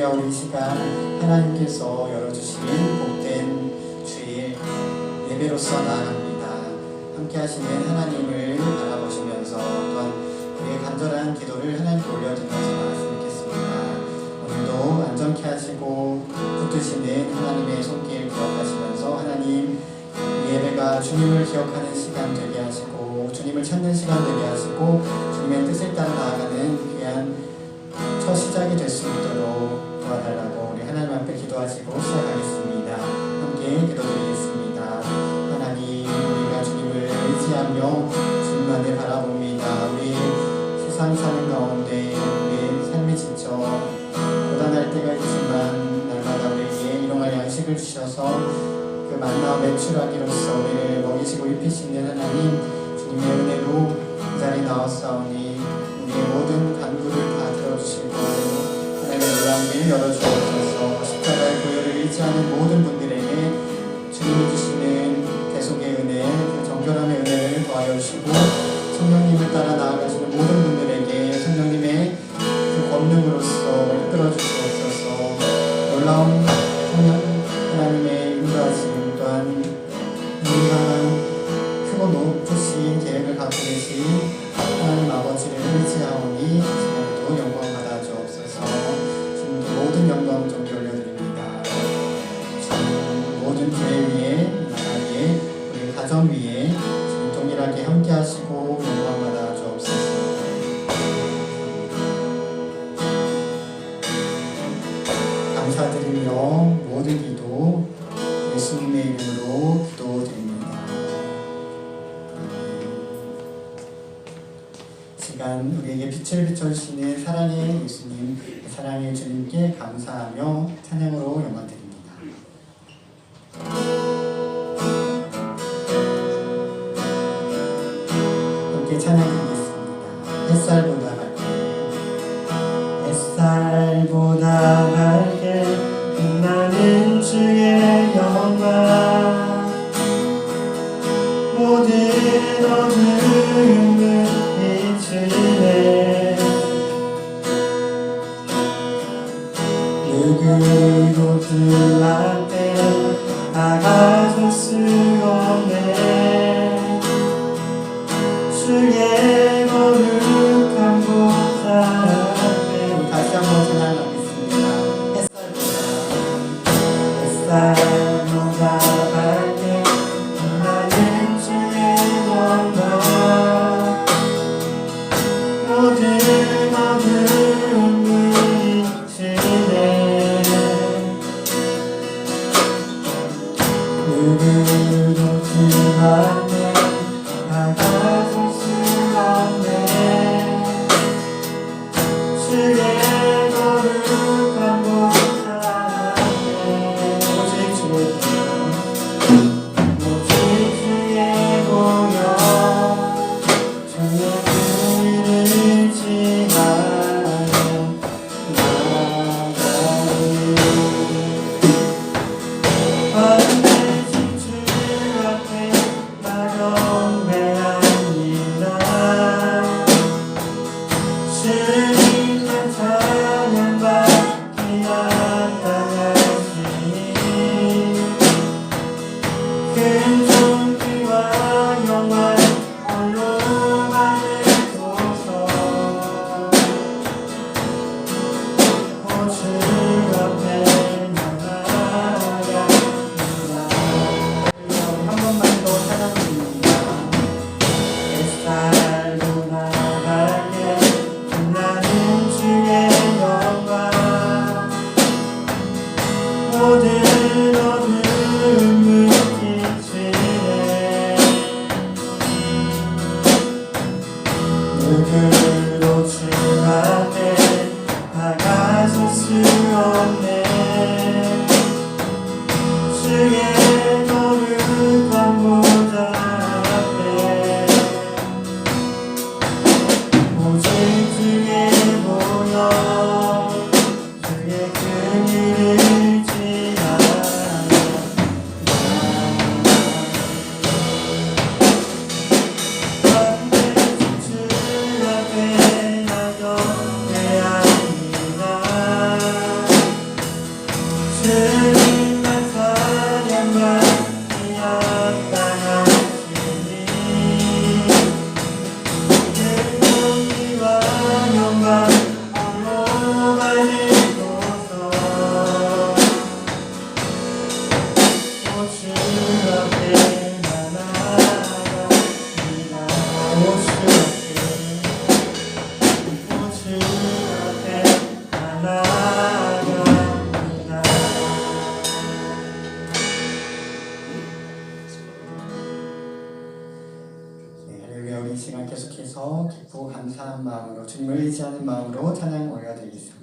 할렐루야. 우리 시간 하나님께서 열어주신 복된 주일 예배로서 나아갑니다. 함께 하시는 하나님을 바라보시면서 또한 우리의 간절한 기도를 하나님께 올려드리면서 나갔으면 좋겠습니다. 오늘도 안전케 하시고 붙드시는 하나님의 손길 기억하시면서 하나님 예배가 주님을 기억하는 시간 되게 하시고 주님을 찾는 시간 되게 하시고 주님의 뜻을 따라 나아가는 귀한 첫 시작이 될 수 있도록 도와달라고 우리 하나님 앞에 기도하시고 시작하겠습니다. 함께 기도드리겠습니다. 하나님, 우리가 주님을 의지하며 주님만을 바라봅니다. 우리 세상 사는 가운데 우리 삶이 지쳐 고단할 때가 있지만 날마다 우리에게 일용할 양식을 주셔서 그 만나와 매출하기로서 우리를 먹이시고 입히시는 하나님, 주님의 은혜로 이 자리에 나왔사오니 우리의 모든 간구를 다 들어주시고 하나님의 놀라운 길 열어주옵소서. 십자가의 고요를 의지하는 모든 분들에게 주님이 주시는 대속의 은혜, 그 정결함의 은혜를 더하여 주시고 성령님을 따라 나아가시는 모든 분들에게 성령님의 그 권능으로서 이끌어 주시옵소서. 놀라운 성령 하나님의 인도하심 또한 우리가 크고 높으신 계획을 갖고 계신 하나님 아버지를 의지하오니 지금도 영광 받아 주옵소서. 주님께 모든 영광 좀 올려드립니다. 주님 모든 교회 위에, 나라 위에, 우리 가정 위에 지금 동일하게 함께 하시고 영광 받아 주옵소서. 감사드리며 모든 기도 예수님의 이름으로 기도드립니다. 시간 우리에게 빛을 비춰주시는 사랑의 예수님, 사랑의 주님께 감사하며 찬양으로 영광 드립니다. 함께 찬양 드리겠습니다. 햇살보다 밝게, 햇살보다 밝게 빛나는 주의 영광, 모든 어둠을 비추네. 누구도 그 앞에 다가설 수 없네. 주의 거룩한 곳 앞에 다시 한번 찬양하겠습니다. 햇살보다 밝게 빛나는 주의 영광, 모든 어둠을 비추네. 누구도 그 앞에 다가설 수 없네. 주의 거룩한 곳 앞에 오직 주의 보여 주의 불을 지나며 나가리. 반드시 주 앞에 나 경배합니다. 주님만 찬양받기 나타나시니 큰 존귀와 영광 홀로 받으소서. 오 주 앞에 나아갑니다. 한 번만 더 찬양드립니다. 이 시간 계속해서 기쁘고 감사한 마음으로 주님을 의지하는 마음으로 찬양 올려드리겠습니다.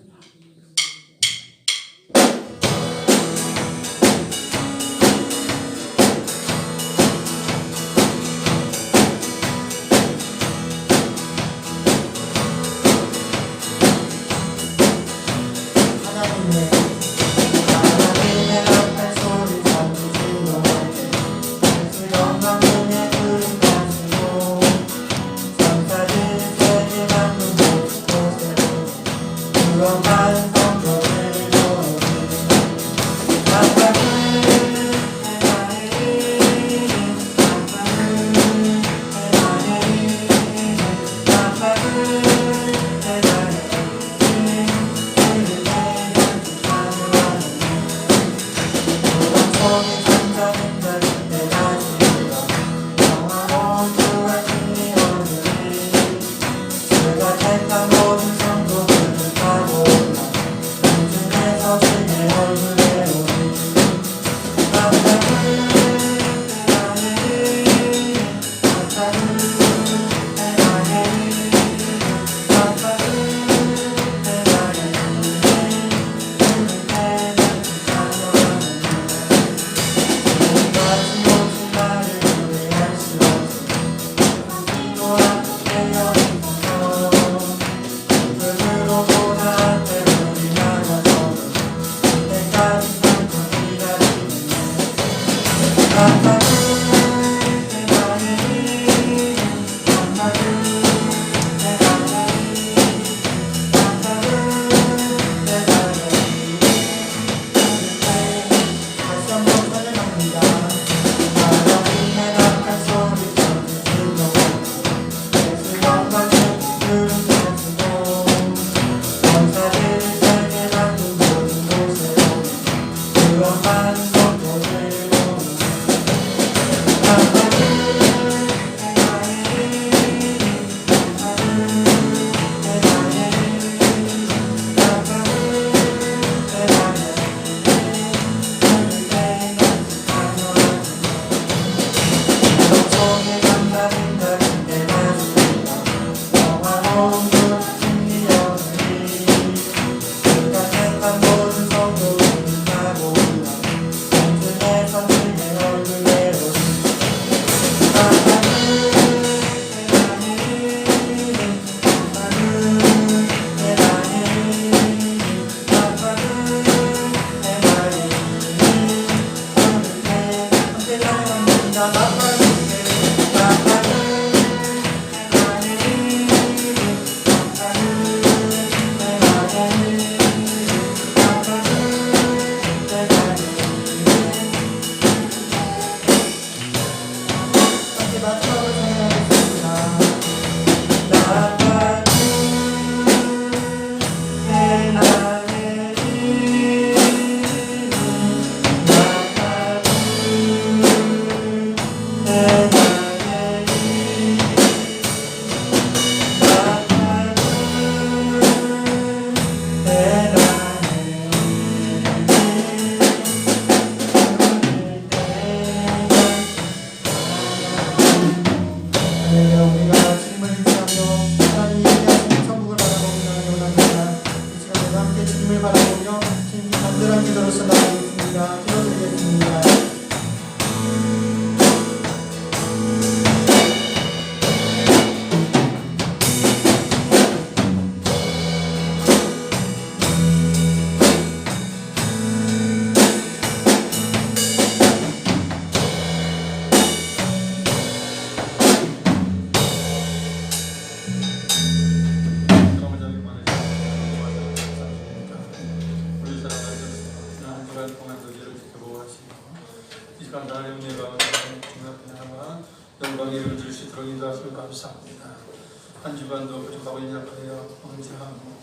한 주간도 부족하고 연약하여 범죄하고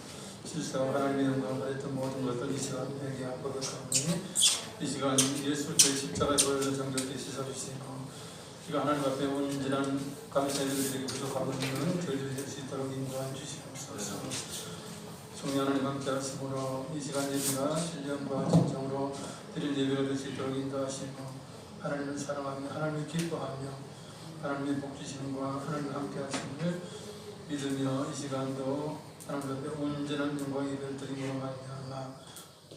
실수하고 하나님의 영광을 받았던 모든 것들 이 시간 회개하고 고백하오니 이 시간 예수 그리스도의 십자가의 보혈로 정결케 씻어주시고 이가 하나님 앞에 온전한 감사의 일들에게 부족하고 있는 저희들이 될 수 있도록 인도해 주시옵소서. 성령 하나님 함께 하심으로 이 시간 예배가 신령과 진정으로 드릴 예배가 될 수 있도록 인도하시고 하나님을 사랑하며 하나님을 기뻐하며 하나님의 복 주시는과 하나님과 함께 하심을 믿으며 이 시간도 하나님 앞에 온전한 영광 예배를 드리며 말미암아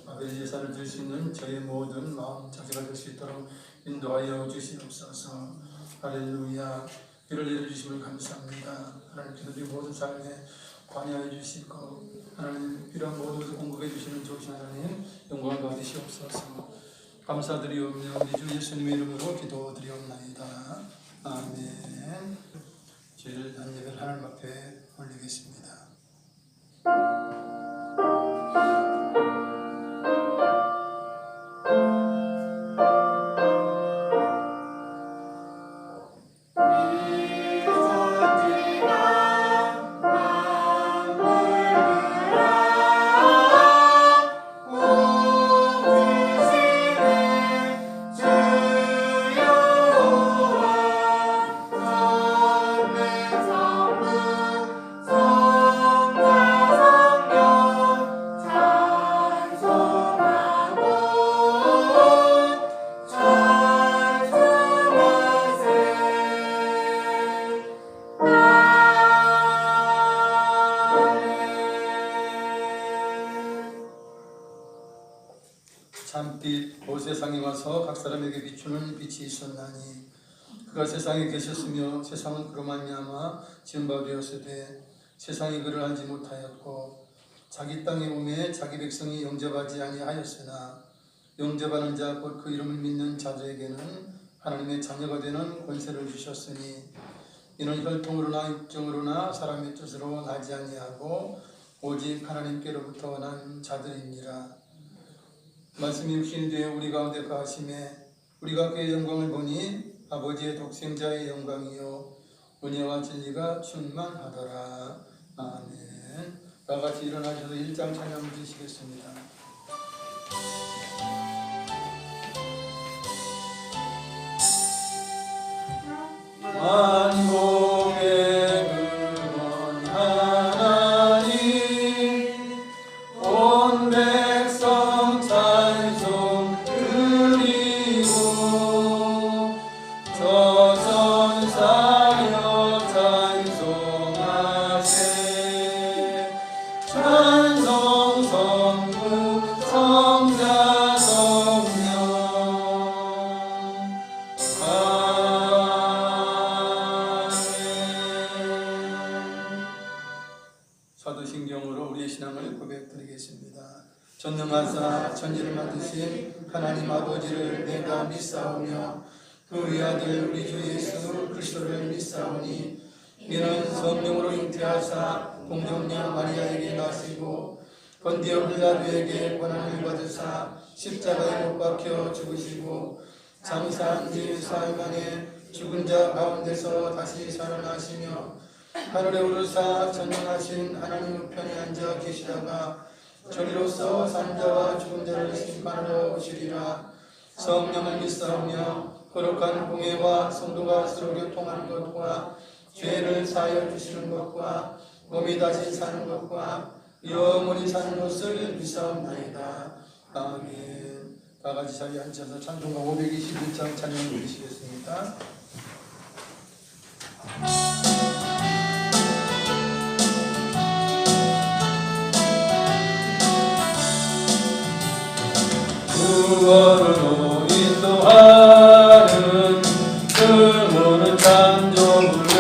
아버지 제사를 드릴 수 있는 저의 모든 마음 자세가 될 수 있도록 인도하여 주시옵소서. 할렐루야. 이를 내려주심을 감사합니다. 하나님께서 우리 모든 삶에 관여해 주시고 하나님 필요한 모든 것을 공급해 주시는 좋으신 하나님 영광을 받으시옵소서. 감사드리오며 우리 주 예수님의 이름으로 기도드리옵나이다. 아멘. 주일 한 예배를 하나님 앞에 올리겠습니다. 참빛 온 세상에 와서 각 사람에게 비추는 빛이 있었나니 그가 세상에 계셨으며 세상은 그로 말미암아 지은 바 되었으되 세상이 그를 알지 못하였고 자기 땅에 오매 자기 백성이 영접하지 아니하였으나 영접하는 자 곧 그 이름을 믿는 자들에게는 하나님의 자녀가 되는 권세를 주셨으니 이는 혈통으로나 육정으로나 사람의 뜻으로 나지 아니하고 오직 하나님께로부터 난 자들이니라. 말씀이 육신이 되어 우리 가운데 거하심에 우리가 그의 영광을 보니 아버지의 독생자의 영광이요 은혜와 진리가 충만하더라. 아멘. 다 같이 일어나셔서 1장 찬양을 드리시겠습니다. 만공의 근원 하나님 온 백성 찬송 드리고 저선사여 찬송하세 찬송 성부 성자 성령 사도신경으로 우리의 신앙을 고백드리겠습니다. 전능하사 천지를 만드신 하나님 아버지를 내가 믿사오며 그 외아들 우리 주 예수 그리스도를 믿사오니 이는 성령으로 잉태하사 공정녀 마리아에게 나시고 본디오 빌라도에게 고난을 받으사 십자가에 못 박혀 죽으시고 장사한 지 사흘 만에 죽은 자 가운데서 다시 살아나시며 하늘에 오르사 전능하신 하나님 우편에 앉아 계시다가 저리로서 산 자와 죽은 자를 심판하러 오시리라. 성령을 믿사오며 거룩한 공예와 성도가 서로 교통하는 것과 죄를 사하여 주시는 것과 몸이 다시 사는 것과 영원히 사는 것을 믿사옵나이다. 아멘. 다 같이 자리에 앉아서 찬송가 521장 찬양 드리시겠습니다. 구원으로 인도하는 그 창조무려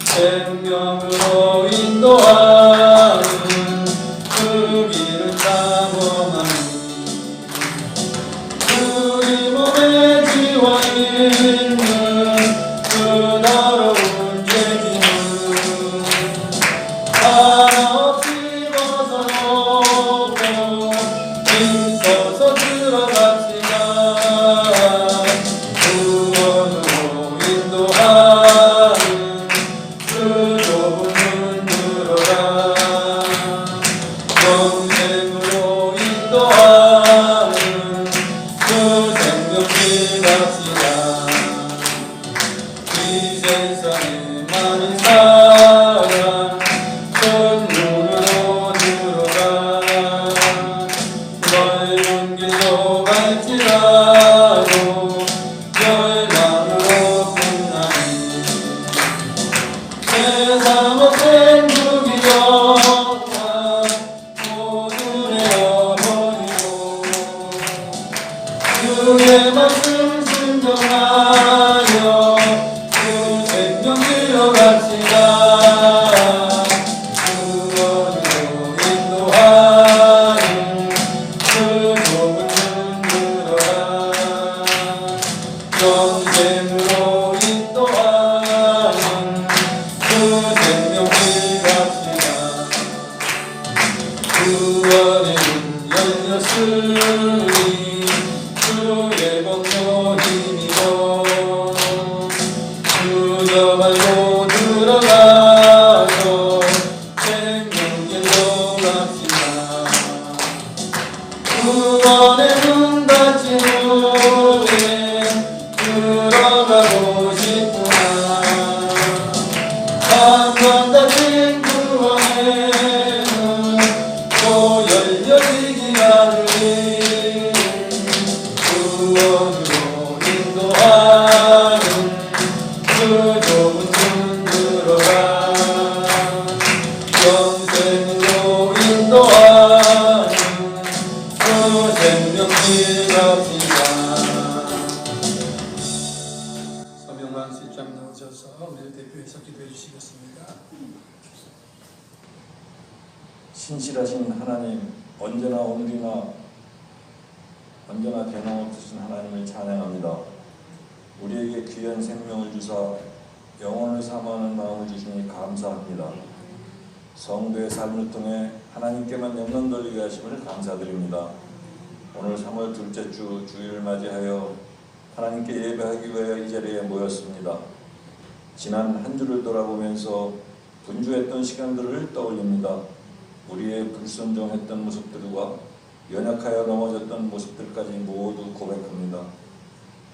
생명으로 인도하는 그 길을 탐험하니 우리 몸에 지워 있는 그 더러운 죄짐을 한없이 벗어놓고 있어서 들어갑시다. 구원으로 인도하는 그 좁은 문 들어가 영생으로 인도하는 그 생명길 갑시다. 이 세상에 많은 사람 큰 문으로 들어가 넓은 길로 갈지라도 열망으로 정관 수입장 나오셔서 우리를 대표해서 기도해 주시겠습니다. 신실하신 하나님, 언제나 오늘이나 언제나 변함없으신 하나님을 찬양합니다. 우리에게 귀한 생명을 주사 영혼을 사모하는 마음을 주시니 감사합니다. 성도의 삶을 통해 하나님께만 영광 돌리게 하심을 감사드립니다. 오늘 3월 둘째 주 주일을 맞이하여 하나님께 예배하기 위하여 이 자리에 모였습니다. 지난 한 주를 돌아보면서 분주했던 시간들을 떠올립니다. 우리의 불순종했던 모습들과 연약하여 넘어졌던 모습들까지 모두 고백합니다.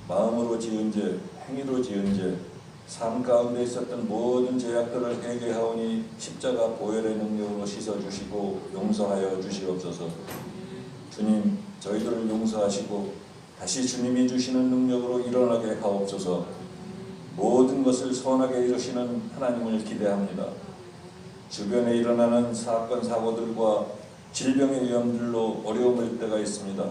마음으로 지은 죄, 행위로 지은 죄, 삶 가운데 있었던 모든 죄악들을 회개하오니 십자가 보혈의 능력으로 씻어주시고 용서하여 주시옵소서. 주님, 저희들을 용서하시고 다시 주님이 주시는 능력으로 일어나게 하옵소서. 모든 것을 선하게 이루시는 하나님을 기대합니다. 주변에 일어나는 사건, 사고들과 질병의 위험들로 어려움일 때가 있습니다.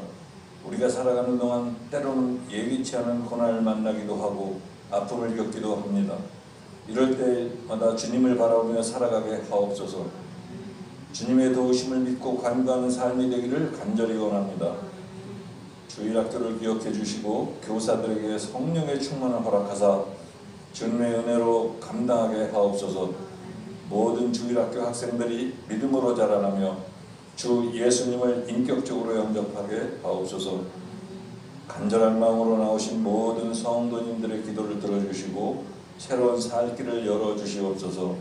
우리가 살아가는 동안 때로는 예기치 않은 고난을 만나기도 하고 아픔을 겪기도 합니다. 이럴 때마다 주님을 바라보며 살아가게 하옵소서. 주님의 도우심을 믿고 간구하는 삶이 되기를 간절히 원합니다. 주일학교를 기억해 주시고 교사들에게 성령의 충만을 허락하사 주님의 은혜로 감당하게 하옵소서. 모든 주일학교 학생들이 믿음으로 자라나며 주 예수님을 인격적으로 영접하게 하옵소서. 간절한 마음으로 나오신 모든 성도님들의 기도를 들어주시고 새로운 살 길을 열어주시옵소서.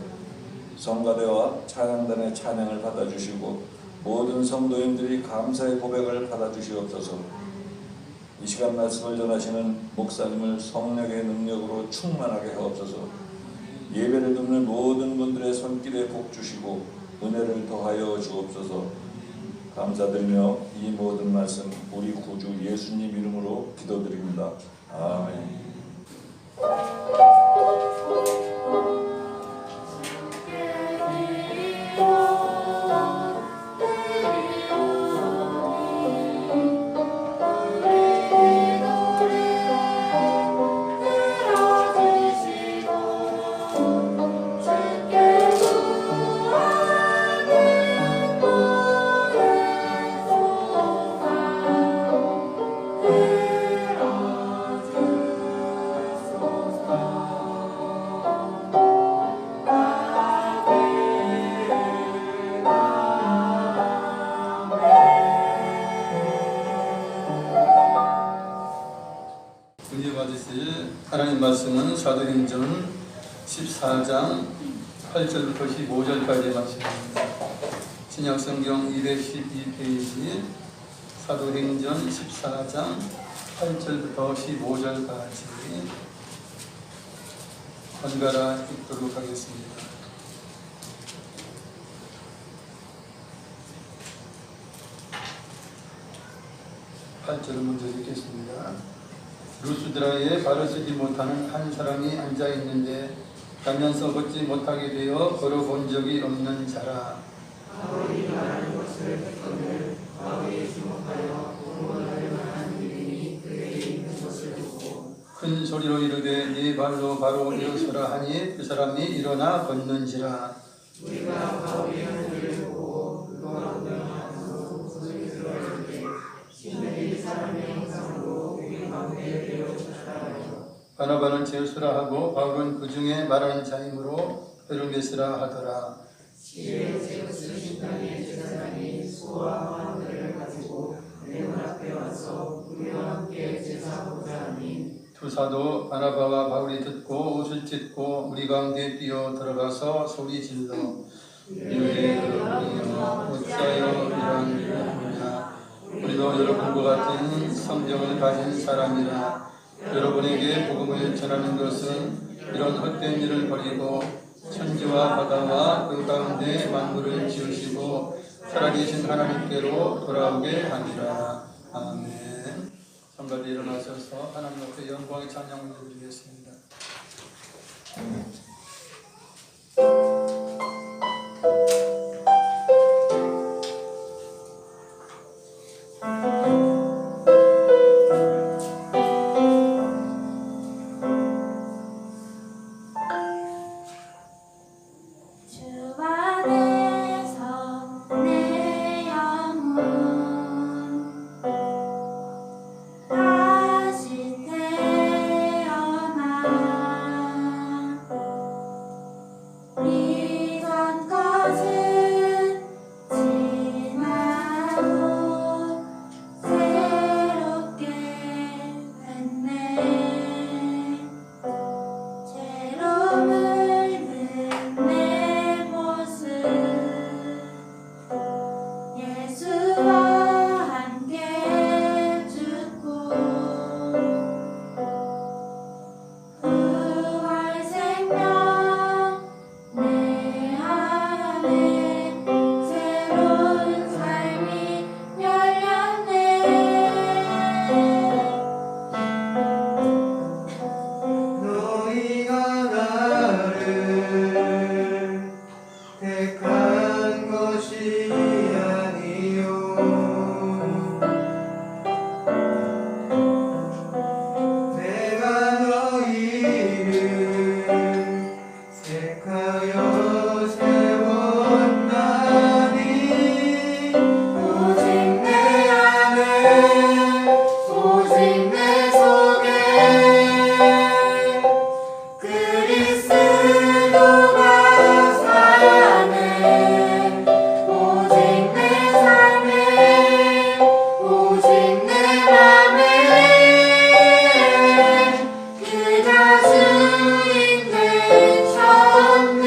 성가대와 찬양단의 찬양을 받아주시고 모든 성도님들이 감사의 고백을 받아주시옵소서. 이 시간 말씀을 전하시는 목사님을 성령의 능력으로 충만하게 하옵소서. 예배를 듣는 모든 분들의 손길에 복 주시고 은혜를 더하여 주옵소서. 감사드리며 이 모든 말씀 우리 구주 예수님 이름으로 기도드립니다. 아멘. 하나님 말씀은 사도행전 14장 8절부터 15절까지의 말씀입니다. 신약성경 212페이지 사도행전 14장 8절부터 15절까지 번갈아 읽도록 하겠습니다. 8절을 먼저 읽겠습니다. 루스드라에 발을 쓰지 못하는 한 사람이 앉아 있는데 가면서 걷지 못하게 되어 걸어본 적이 없는 자라. 바울이 말하는 것을 듣고는 바울이 주목하여 구원할 만한 믿음이 그에게 있는 것을 듣고 큰 소리로 이르되 네 발로 바로 일어서라 하니 그 사람이 일어나 걷는지라. 우리가 바울의 하늘을 보고 그가 운명하면서 소리 들었는데 신들이 이 사람의 형상으로 우리 가운데 되어졌다하여 바나바는 제수라 하고 바울은 그 중에 말하는 자이므로 헤르메스라 하더라. 이에 제우스 신당의 제사장이 수와 화물을 가지고 대문 앞에 와서 우리와 함께 제사하고자 하니 두 사도 바나바와 바울이 듣고 옷을 찢고 우리 가운데 뛰어 들어가서 소리 질러 이르되 여러분이여 어찌하여 이러한 일을 하느냐. 우리도 여러분과 같은 성경을 가진 사람이라. 여러분에게 복음을 전하는 것은 이런 헛된 일을 버리고 천지와 바다와 그 가운데 만물을 지으시고 살아계신 하나님께로 돌아오게 하니라. 아멘. 성가대 일어나셔서 하나님 앞에 영광의 찬양을 드리겠습니다. 택하여 세웠나니 오직 내 안에 오직 내 속에 그리스도가 사네 오직 내 삶에 오직 내 맘에 그가 주인 되셨네.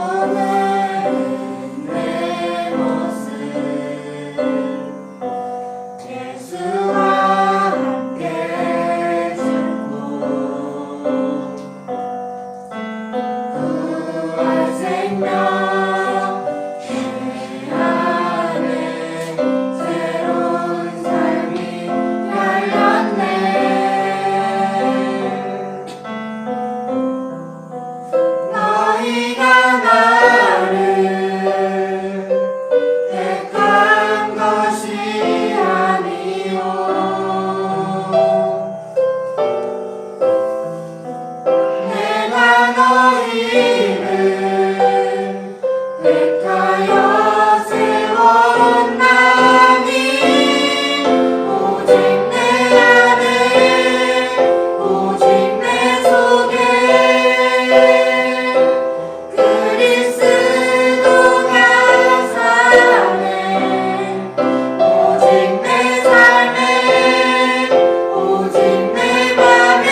때로는 내 모습 예수와 함께 죽고 부활 생명 내 안에 새로운 삶이 열렸네. 너희가 나를 택한 것이 아니요 내가 너희를 택하여 세웠나니 오직 내 안에 오직 내 속에 그리스도가 사네 오직 내 삶에 오직 내 맘에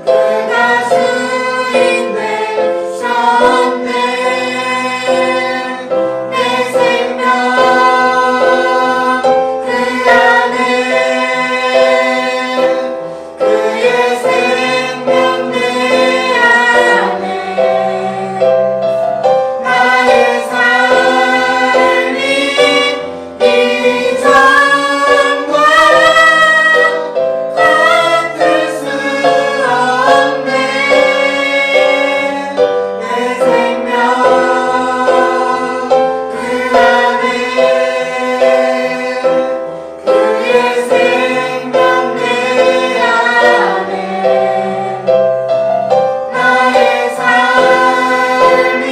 그가 주인 되셨네. 내 생명 그 안에 그의 생명 내 안에 나의 삶이 이전과 같을 수 없네. 내 생명 그 안에 그의 생명 내 안에 나의 삶이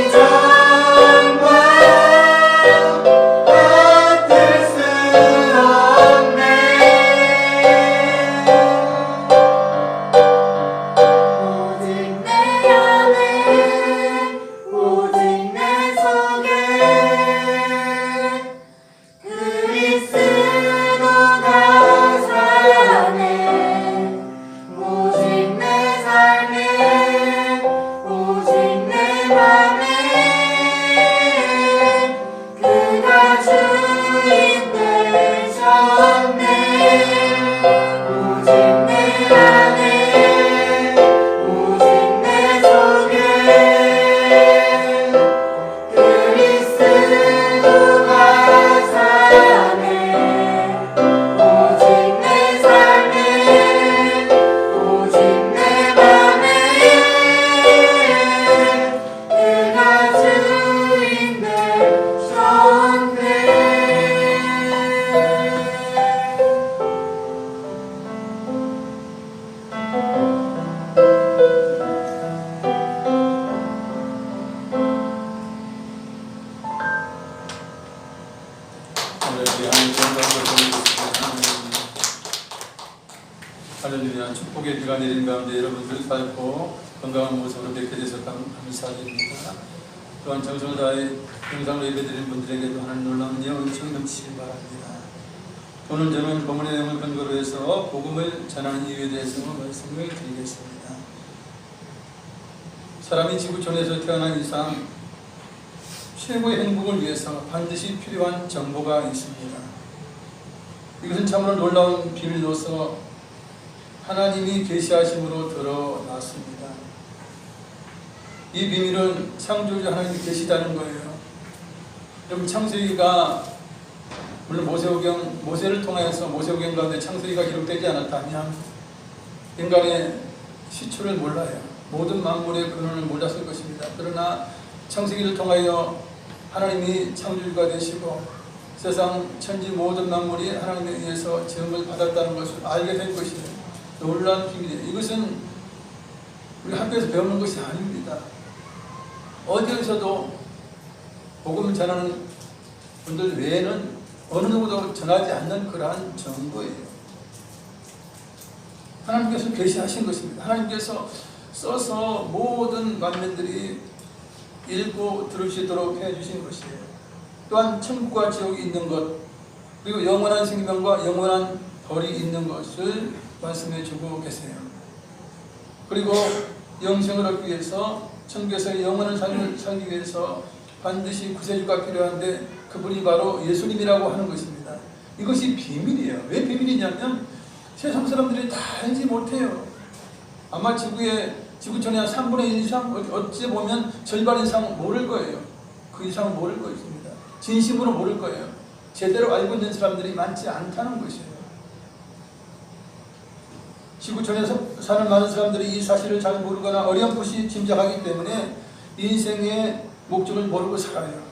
이전과 같을 수 없네. 오직 내 안에 오직 내 속에 그리스도가 사네 오직 내 삶에 오직 내 맘에 그가 주인 되셨네. 오직 내 안에 오직 내 속에 그리스도가 사네 오직 내 삶에 오직 내 맘에 그가 주인 되셨네. 할렐루야. 축복의 비가 내린 가운데 여러분들 살고 건강한 모습으로 뵙게 돼서 감사드립니다. 또한 정성을 다해 영상으로 예배드리는 분들에게도 하나님 놀라운 영원히 넘치길 바랍니다. 오늘 저는 본문의 내용을 근거로 해서 복음을 전하는 이유에 대해서 말씀을 드리겠습니다. 사람이 지구촌에서 태어난 이상 최고의 행복을 위해서 반드시 필요한 정보가 있습니다. 이것은 참으로 놀라운 비밀로서 하나님이 계시하심으로 드러났습니다. 이 비밀은 창조주 하나님이 계시다는 거예요. 여러분, 창세기가 물론 모세를 통하여서 모세오경 가운데 창세기가 기록되지 않았다면 인간의 시초를 몰라요. 모든 만물의 근원을 몰랐을 것입니다. 그러나 창세기를 통하여 하나님이 창조주가 되시고 세상 천지 모든 만물이 하나님에 의해서 지음을 받았다는 것을 알게 된 것이 놀라운 비밀이에요. 이것은 우리 학교에서 배우는 것이 아닙니다. 어디에서도 복음을 전하는 분들 외에는 어느 누구도 전하지 않는 그러한 정보예요. 하나님께서 계시하신 것입니다. 하나님께서 써서 모든 만민들이 읽고 들을 수 있도록 해주신 것이에요. 또한 천국과 지옥이 있는 것, 그리고 영원한 생명과 영원한 벌이 있는 것을 말씀해 주고 계세요. 그리고 영생을 얻기 위해서 천국에서의 영원한 삶을 살기 위해서 반드시 구세주가 필요한데 그분이 바로 예수님이라고 하는 것입니다. 이것이 비밀이에요. 왜 비밀이냐면 세상 사람들이 다 알지 못해요. 아마 지구촌의 한 3분의 1 이상, 어찌 보면 절반 이상 모를 거예요. 그 이상 모를 것입니다. 진심으로 모를 거예요. 제대로 알고 있는 사람들이 많지 않다는 것이에요. 지구촌에서 사는 많은 사람들이 이 사실을 잘 모르거나 어렴풋이 짐작하기 때문에 인생의 목적을 모르고 살아요.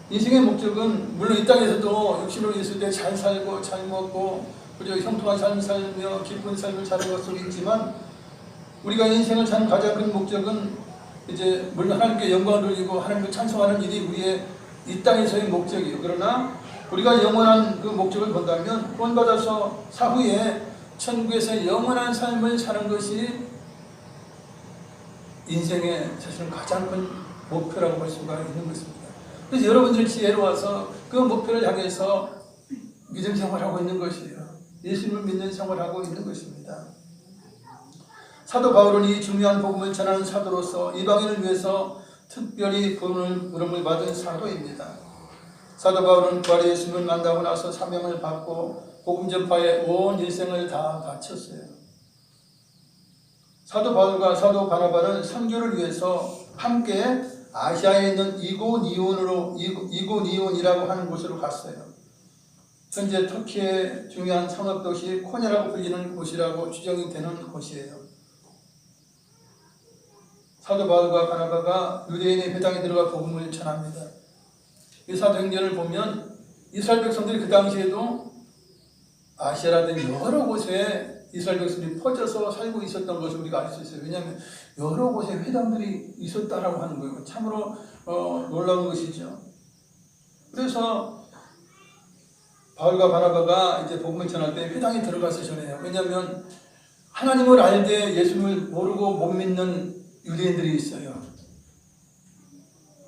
인생의 목적은 물론 이 땅에서도 육신으로 있을 때 잘 살고 잘 먹고 그저 형통한 삶을 살며 기쁜 삶을 사는 것은 있지만 우리가 인생을 사는 가장 큰 목적은 이제 물론 하나님께 영광을 돌리고 하나님을 찬송하는 일이 우리의 이 땅에서의 목적이에요. 그러나 우리가 영원한 그 목적을 본다면 본받아서 사후에 천국에서 영원한 삶을 사는 것이 인생의 사실은 가장 큰 목표라고 볼 수가 있는 것입니다. 그래서 여러분들이 지혜로워서 그 목표를 향해서 믿음 생활하고 있는 것이에요. 예수님을 믿는 생활하고 있는 것입니다. 사도 바울은 이 중요한 복음을 전하는 사도로서 이방인을 위해서 특별히 부름을 받은 사도입니다. 사도 바울은 부활의 예수님을 만나고 나서 사명을 받고 복음 전파에 온 일생을 다 바쳤어요. 사도 바울과 사도 바나바는 선교를 위해서 함께 아시아에 있는 이고니온이라고 하는 곳으로 갔어요. 현재 터키의 중요한 상업도시 코냐라고 불리는 곳이라고 추정이 되는 곳이에요. 사도 바울과 바나바가 유대인의 회당에 들어가 복음을 전합니다. 이 사도행전을 보면 이스라엘 백성들이 그 당시에도 아시아라든 여러 곳에 이스라엘 백성들이 퍼져서 살고 있었던 것을 우리가 알 수 있어요. 왜냐하면 여러 곳에 회당들이 있었다라고 하는 거예요. 참으로 놀라운 것이죠. 그래서 바울과 바나바가 이제 복음을 전할 때 회당에 들어가서 전해요. 왜냐하면 하나님을 알되 예수님을 모르고 못 믿는 유대인들이 있어요.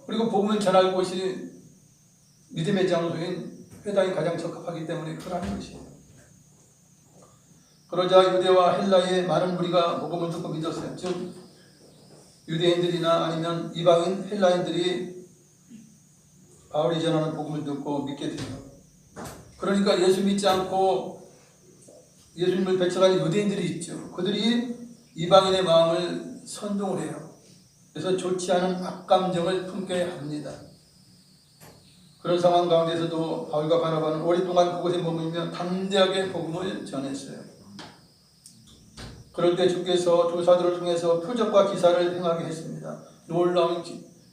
그리고 복음을 전할 곳이 믿음의 장소인 회당이 가장 적합하기 때문에 그러한 것이에요. 그러자 유대와 헬라의 많은 무리가 복음을 듣고 믿었어요. 즉 유대인들이나 아니면 이방인 헬라인들이 바울이 전하는 복음을 듣고 믿게 돼요. 그러니까 예수 믿지 않고 예수님을 배척하는 유대인들이 있죠. 그들이 이방인의 마음을 선동을 해요. 그래서 좋지 않은 악감정을 품게 합니다. 그런 상황 가운데서도 바울과 바나바는 오랫동안 그곳에 머물며 담대하게 복음을 전했어요. 그럴 때 주께서 두 사도를 통해서 표적과 기사를 행하게 했습니다. 놀라운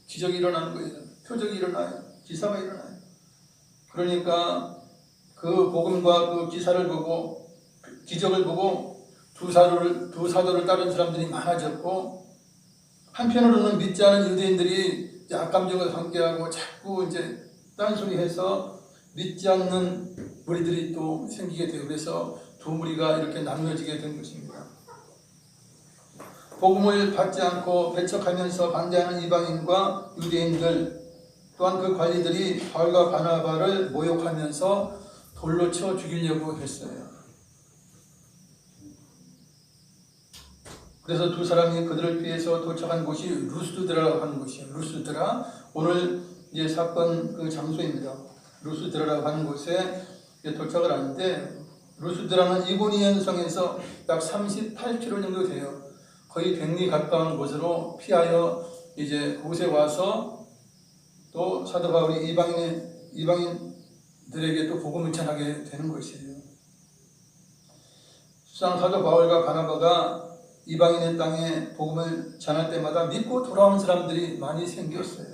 기적이 일어나는 거예요. 표적이 일어나요. 기사가 일어나요. 그러니까 그 복음과 그 기사를 보고 기적을 보고 두 사도를 따른 사람들이 많아졌고 한편으로는 믿지 않은 유대인들이 악감정을 함께하고 자꾸 이제 딴소리해서 믿지 않는 무리들이 또 생기게 되고 그래서 두 무리가 이렇게 나누어지게 된 것입니다. 복음을 받지 않고 배척하면서 반대하는 이방인과 유대인들 또한 그 관리들이 바울과 바나바를 모욕하면서 돌로 쳐 죽이려고 했어요. 그래서 두 사람이 그들을 피해서 도착한 곳이 루스드라라고 하는 곳이에요. 루스드라, 오늘 이제 사건 그 장소입니다. 루스드라라고 하는 곳에 도착을 하는데 루스드라는 이고니온 성에서 약 38km 정도 돼요. 거의 100리 가까운 곳으로 피하여 이제 그곳에 와서 또 사도 바울이 이방인들에게 또 복음을 전하게 되는 것이에요. 수상 사도 바울과 바나바가 이방인의 땅에 복음을 전할 때마다 믿고 돌아오는 사람들이 많이 생겼어요.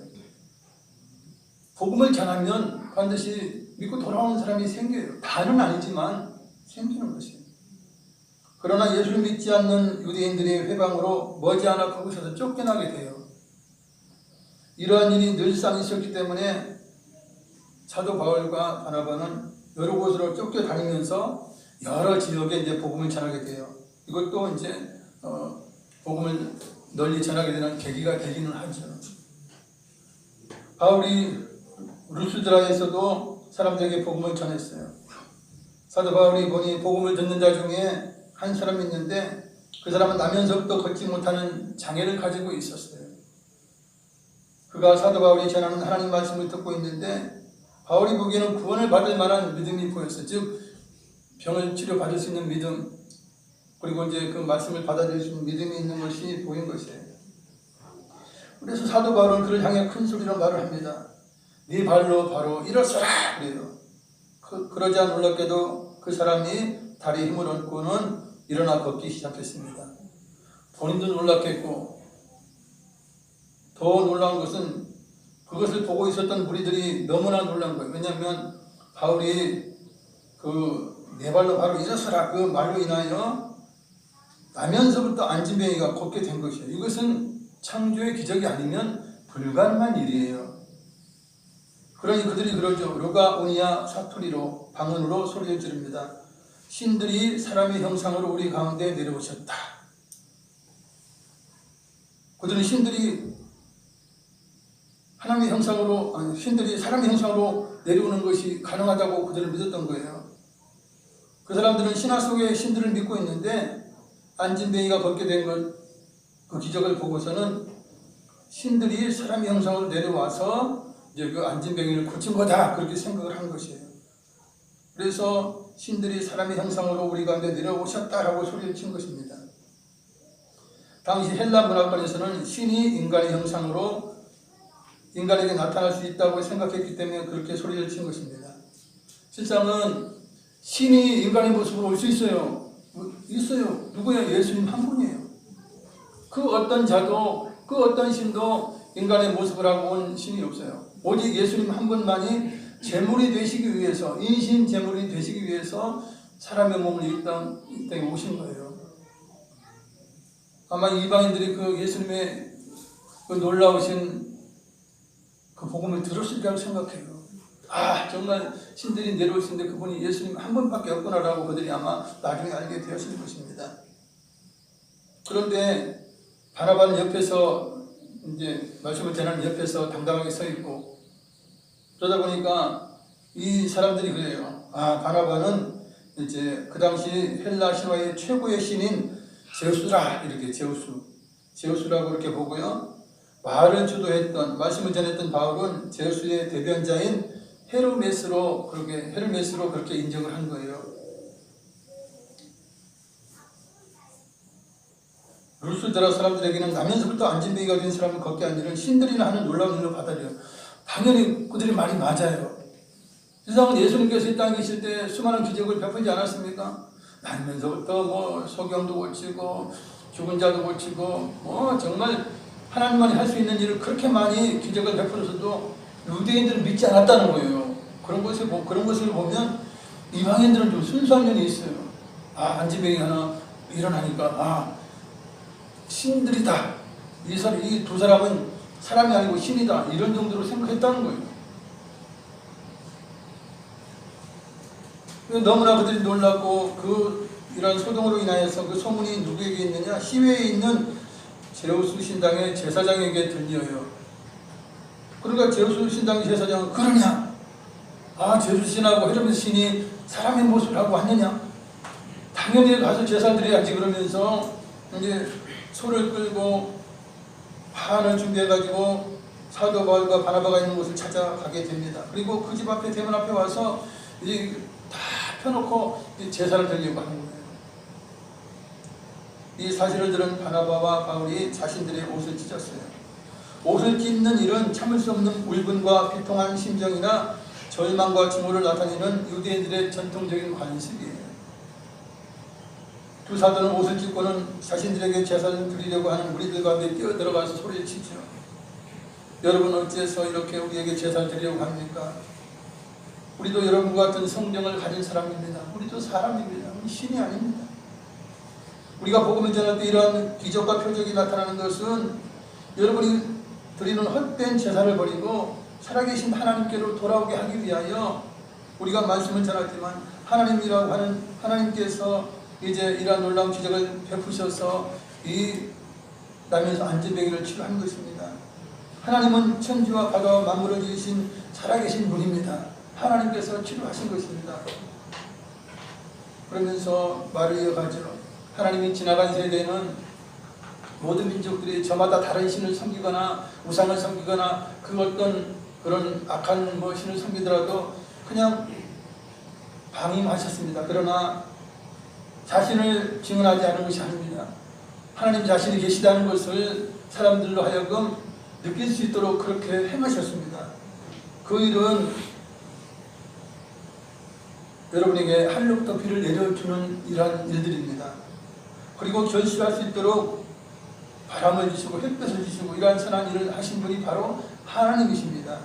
복음을 전하면 반드시 믿고 돌아오는 사람이 생겨요. 다는 아니지만 생기는 것이에요. 그러나 예수를 믿지 않는 유대인들의 회방으로 머지않아 거기서도 쫓겨나게 돼요. 이러한 일이 늘상 있었기 때문에 사도 바울과 바나바는 여러 곳으로 쫓겨다니면서 여러 지역에 이제 복음을 전하게 돼요. 이것도 이제 복음을 널리 전하게 되는 계기가 되기는 하죠. 바울이 루스드라에서도 사람들에게 복음을 전했어요. 사도 바울이 보니 복음을 듣는 자 중에 한 사람이 있는데 그 사람은 나면서부터 걷지 못하는 장애를 가지고 있었어요. 그가 사도 바울이 전하는 하나님 말씀을 듣고 있는데 바울이 보기에는 구원을 받을 만한 믿음이 보였어요. 즉 병을 치료받을 수 있는 믿음, 그리고 이제 그 말씀을 받아들일 수 있는 믿음이 있는 것이 보인 것이에요. 그래서 사도 바울은 그를 향해 큰 소리로 말을 합니다. 네 발로 바로 일어서라 그래요. 그러자 놀랍게도 그 사람이 다리에 힘을 얻고는 일어나 걷기 시작했습니다. 본인도 놀랐겠고 더 놀라운 것은 그것을 보고 있었던 무리들이 너무나 놀란 거예요. 왜냐하면 바울이 그 네 발로 바로 일어서라 그 말로 인하여 나면서부터 안진뱅이가 걷게 된 것이에요. 이것은 창조의 기적이 아니면 불가능한 일이에요. 그러니 그들이 그러죠. 루가 오니아 사투리로 방언으로 소리를 지릅니다. 신들이 사람의 형상으로 우리 가운데 내려오셨다. 그들은 신들이 하나님의 형상으로, 신들이 사람의 형상으로 내려오는 것이 가능하다고 그들은 믿었던 거예요. 그 사람들은 신화 속에 신들을 믿고 있는데 안진뱅이가 걷게 된 것, 그 기적을 보고서는 신들이 사람의 형상으로 내려와서 이제 그 안진뱅이를 고친 거다 그렇게 생각을 한 것이에요. 그래서 신들이 사람의 형상으로 우리 가운데 내려오셨다라고 소리를 친 것입니다. 당시 헬라 문화권에서는 신이 인간의 형상으로 인간에게 나타날 수 있다고 생각했기 때문에 그렇게 소리를 친 것입니다. 실상은 신이 인간의 모습으로 올 수 있어요. 있어요. 누구예요? 예수님 한 분이에요. 그 어떤 자도 그 어떤 신도 인간의 모습을 하고 온 신이 없어요. 오직 예수님 한 분만이 제물이 되시기 위해서, 인신 제물이 되시기 위해서 사람의 몸을 이 땅에 오신 거예요. 아마 이방인들이 그 예수님의 그 놀라우신 그 복음을 들었을 거라고 생각해요. 정말 신들이 내려올 수 있는데 그분이 예수님 한 분밖에 없구나라고 그들이 아마 나중에 알게 되었을 것입니다. 그런데 바나바는 옆에서 이제 말씀을 전하는 옆에서 당당하게 서 있고, 그러다 보니까 이 사람들이 그래요. 바나바는 이제 그 당시 헬라 신화의 최고의 신인 제우스라, 이렇게 제우스라고 이렇게 보고요. 말을 주도했던, 말씀을 전했던 바울은 제우스의 대변자인 헤르메스로 그렇게 인정을 한 거예요. 루스드라 사람들에게는 나면서부터 안진뱅이가 된 사람을 걷게 한 일은 신들이나 하는 놀라운 일로 받아들여요. 당연히 그들이 말이 맞아요. 세상은 예수님께서 이 땅에 계실 때 수많은 기적을 베풀지 않았습니까? 나면서부터 소경도 고치고 죽은 자도 고치고 정말 하나님만이 할 수 있는 일을 그렇게 많이 기적을 베풀어서도 유대인들은 믿지 않았다는 거예요. 그런 것을 보면 이방인들은 좀 순수한 면이 있어요. 안진뱅이 하나 일어나니까 신들이다. 이 두 사람은 사람이 아니고 신이다. 이런 정도로 생각했다는 거예요. 너무나 그들이 놀랐고 이런 소동으로 인하여서 그 소문이 누구에게 있느냐? 시외에 있는 제우스 신당의 제사장에게 들려요. 그러니까 제우스 신당의 제사장은 그러냐? 제우스 신하고 헤르메스 신이 사람의 모습을 하고 왔느냐? 당연히 가서 제사 드려야지. 그러면서 이제 소를 끌고 판을 준비해가지고 사도 바울과 바나바가 있는 곳을 찾아가게 됩니다. 그리고 그 집 앞에 대문 앞에 와서 이제 다 펴놓고 제사를 드리려고 하는 거예요. 이 사실을 들은 바나바와 바울이 자신들의 옷을 찢었어요. 옷을 찢는 일은 참을 수 없는 울분과 비통한 심정이나 절망과 증오를 나타내는 유대인들의 전통적인 관습이에요. 두 사도는 옷을 찢고는 자신들에게 제사를 드리려고 하는 무리들 가운데 뛰어들어가서 소리를 치죠. 여러분 어째서 이렇게 우리에게 제사를 드리려고 합니까? 우리도 여러분과 같은 성령을 가진 사람입니다. 우리도 사람입니다. 우리 신이 아닙니다. 우리가 복음을 전할 때 이러한 기적과 표적이 나타나는 것은 여러분이 드리는 헛된 제사를 버리고 살아계신 하나님께로 돌아오게 하기 위하여 우리가 말씀을 전하지만 하나님이라고 하는 하나님께서 이제 이러한 놀라운 기적을 베푸셔서 이 나면서 안전병기를 치료한 것입니다. 하나님은 천지와 바다와 만물을 지으신 살아계신 분입니다. 하나님께서 치료하신 것입니다. 그러면서 말을 이어가죠. 하나님이 지나간 세대는 모든 민족들이 저마다 다른 신을 섬기거나 우상을 섬기거나 그 어떤 그런 악한 신을 섬기더라도 그냥 방임하셨습니다. 그러나 자신을 증언하지 않은 것이 아닙니다. 하나님 자신이 계시다는 것을 사람들로 하여금 느낄 수 있도록 그렇게 행하셨습니다. 그 일은 여러분에게 하늘로부터 비를 내려주는 이러한 일들입니다. 그리고 결실할 수 있도록 바람을 주시고 햇볕을 주시고 이러한 선한 일을 하신 분이 바로 하나님이십니다.